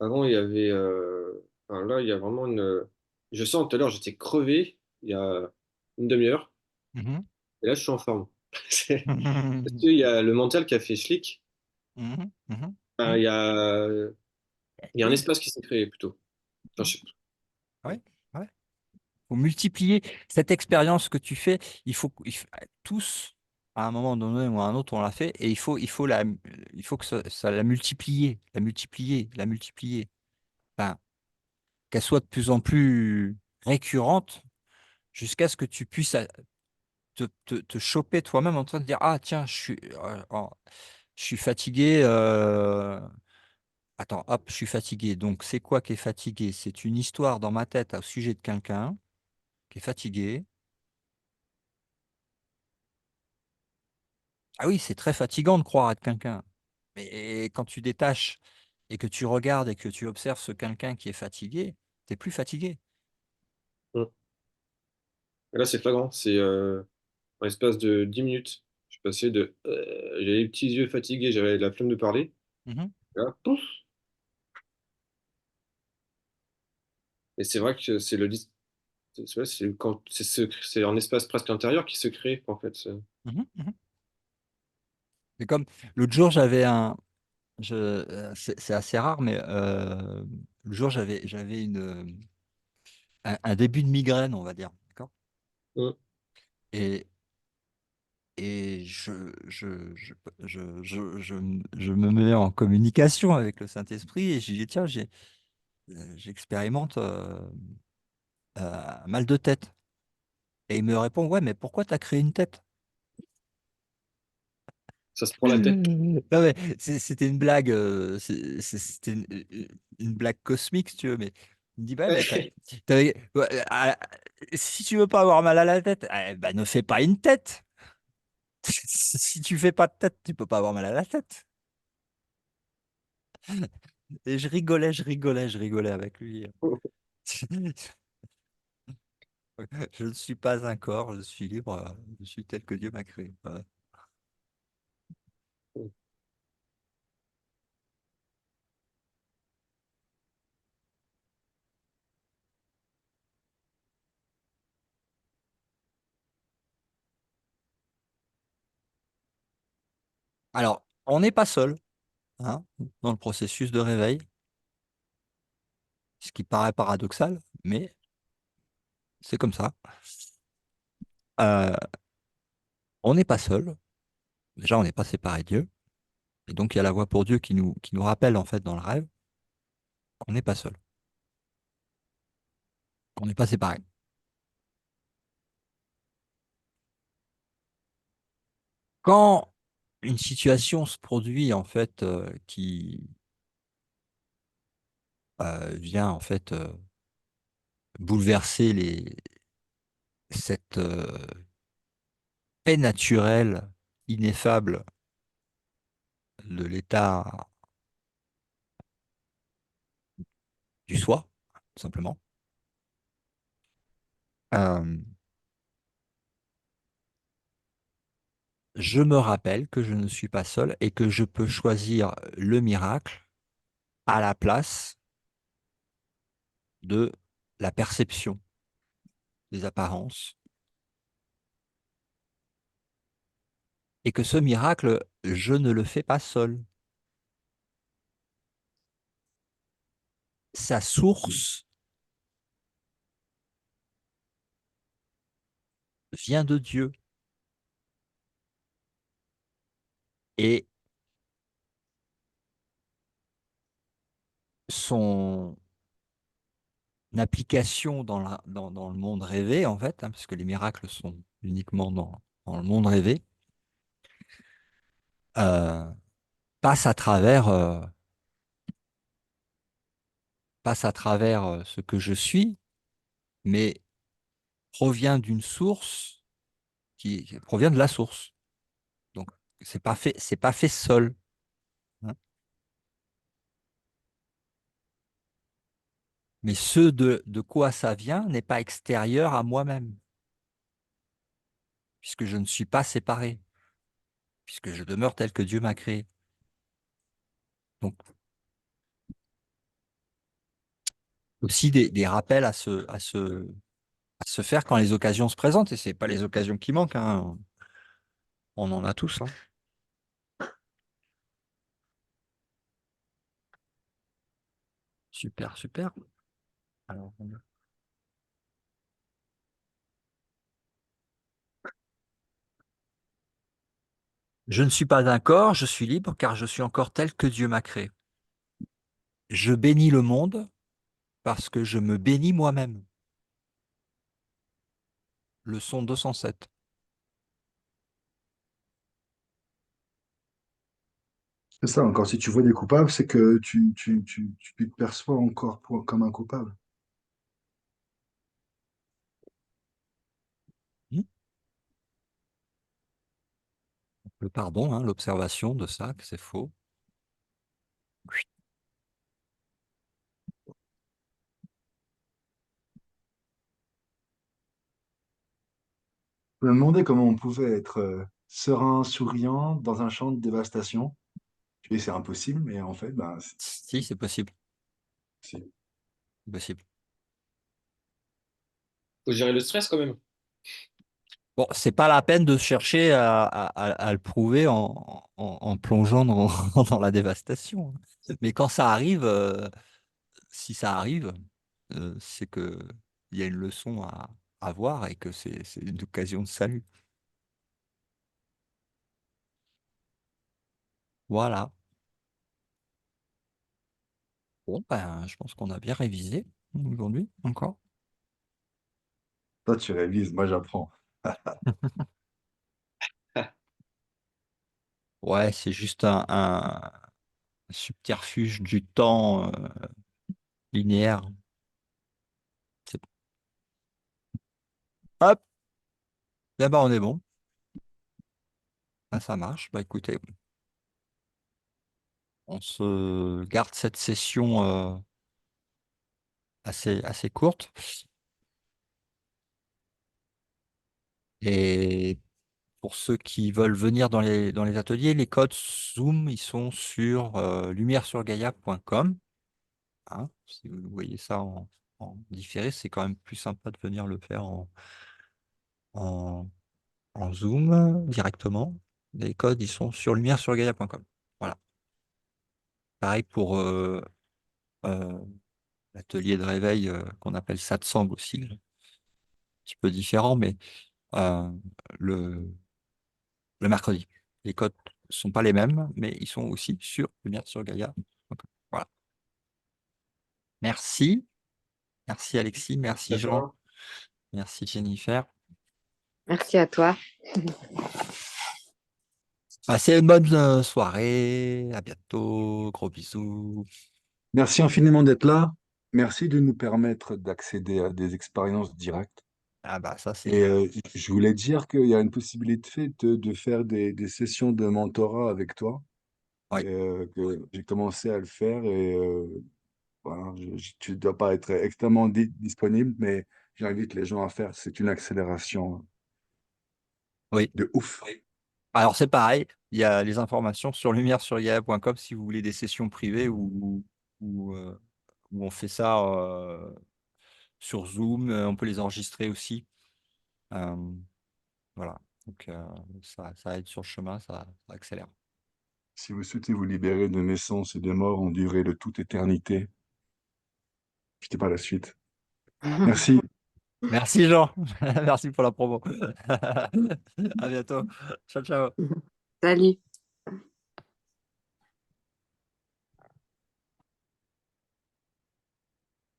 Avant, il y avait. Enfin, là, il y a vraiment une. Je sens tout à l'heure, j'étais crevé il y a une demi-heure, Mhm. et là, je suis en forme. Parce Mhm. qu'il y a le mental qui a fait schlick. Mhm. Mhm. Enfin, Mhm. il y a un Oui. espace qui s'est créé plutôt. Enfin, je sais Ouais. Ouais. Faut multiplier cette expérience que tu fais. Tous, à un moment donné ou à un autre, on l'a fait, et il faut que ça la multiplier, la multiplier, la multiplier. Enfin, qu'elle soit de plus en plus récurrente jusqu'à ce que tu puisses te choper toi-même en train de dire, ah tiens, je suis fatigué. Attends, hop, je suis fatigué. Donc, c'est quoi qui est fatigué? C'est une histoire dans ma tête au sujet de quelqu'un qui est fatigué. Ah oui, c'est très fatigant de croire être quelqu'un. Mais quand tu détaches et que tu regardes et que tu observes ce quelqu'un qui est fatigué, t'es plus fatigué. pas. Et là, c'est flagrant. C'est en l'espace de 10 minutes. Je suis passé de. J'avais les petits yeux fatigués, j'avais la flemme de parler. Mhm, Et là, pouf! Et c'est vrai que c'est vrai, c'est un espace presque intérieur qui se crée, en fait. mhm, mhm. C'est comme l'autre jour, c'est assez rare, mais le jour, j'avais un début de migraine, on va dire. D'accord? Hum, Et, et je me mets en communication avec le Saint-Esprit et je lui dis, tiens, j'expérimente un mal de tête. Et il me répond, ouais, mais pourquoi tu as créé une tête? Ça se prend la tête. Non, mais c'était une blague, c'était une blague cosmique, si tu veux, mais il me dit, bah, mais ouais, si tu veux pas avoir mal à la tête, bah, ne fais pas une tête. Si tu fais pas de tête, tu peux pas avoir mal à la tête. Et je rigolais avec lui. Je ne suis pas un corps, je suis libre, je suis tel que Dieu m'a créé. Voilà. Alors, on n'est pas seul, hein, dans le processus de réveil, ce qui paraît paradoxal, mais c'est comme ça. Euh, on n'est pas seul. Déjà, on n'est pas séparé de Dieu. Et donc, il y a la voix pour Dieu qui nous rappelle, en fait, dans le rêve, qu'on n'est pas seul, qu'on n'est pas séparé. Quand une situation se produit, en fait, qui vient, en fait, bouleverser cette paix naturelle, ineffable de l'état du soi, tout simplement. Euh, je me rappelle que je ne suis pas seul et que je peux choisir le miracle à la place de la perception des apparences et que ce miracle, je ne le fais pas seul. Sa source vient de Dieu et son application dans le monde rêvé, en fait, hein, parce que les miracles sont uniquement dans le monde rêvé, euh, passe à travers, ce que je suis, mais provient d'une source qui provient de la source. Donc, c'est pas fait seul, hein. Mais de quoi ça vient n'est pas extérieur à moi-même, puisque je ne suis pas séparé, puisque je demeure tel que Dieu m'a créé. Donc, aussi des rappels à se faire quand les occasions se présentent, et c'est pas les occasions qui manquent, hein. On en a tous, hein. Super, super. Alors, je ne suis pas un corps, je suis libre car je suis encore tel que Dieu m'a créé. Je bénis le monde parce que je me bénis moi-même. Leçon 207. C'est ça, encore si tu vois des coupables, c'est que tu te perçois encore comme un coupable. Hmm. Le pardon, hein, l'observation de ça, que c'est faux. Je me demandais comment on pouvait être serein, souriant dans un champ de dévastation. Et c'est impossible, mais en fait, ben, Si, c'est possible. c'est C'est possible. Faut gérer le stress quand même. Bon, c'est pas la peine de chercher à le prouver en plongeant dans la dévastation. Mais quand ça arrive, si ça arrive, c'est que il y a une leçon à voir et que c'est une occasion de salut. Voilà. Bon, ben, je pense qu'on a bien révisé aujourd'hui encore. toi, tu révises, moi, j'apprends. Ouais, c'est juste un subterfuge du temps linéaire. C'est- Hop, d'abord on est bon. Ah, ça marche. Bah écoutez, on se garde cette session assez courte. Et pour ceux qui veulent venir dans les ateliers, les codes Zoom, ils sont sur lumieresurgaia.com. Hein, si vous voyez ça en différé, c'est quand même plus sympa de venir le faire en, en Zoom directement. Les codes, ils sont sur lumieresurgaia.com. Voilà. Pareil pour euh, l'atelier de réveil qu'on appelle satsang aussi, un petit peu différent, mais euh, le, le mercredi. Les codes ne sont pas les mêmes, mais ils sont aussi sur lumieresurgaia.com. Voilà. Merci. Merci Alexis, Merci merci à Jean, toi. merci Jennifer. Merci à toi. Passez une bonne soirée. À bientôt. Gros bisous. Merci infiniment d'être là. Merci de nous permettre d'accéder à des expériences directes. Ah bah ça c'est... Et je voulais dire qu'il y a une possibilité de faire des sessions de mentorat avec toi. Oui, Et, que j'ai commencé à le faire et voilà, tu ne dois pas être extrêmement disponible, mais j'invite les gens à faire. C'est une accélération oui. de ouf. Alors c'est pareil, il y a les informations sur lumieresurgaia.com si vous voulez des sessions privées où on fait ça sur Zoom, on peut les enregistrer aussi. Euh, voilà, donc ça aide sur le chemin, ça accélère. Si vous souhaitez vous libérer de naissance et de mort en durée de toute éternité, quittez pas la suite. Merci. Merci Jean, merci pour la promo. À bientôt. Ciao, ciao. Salut.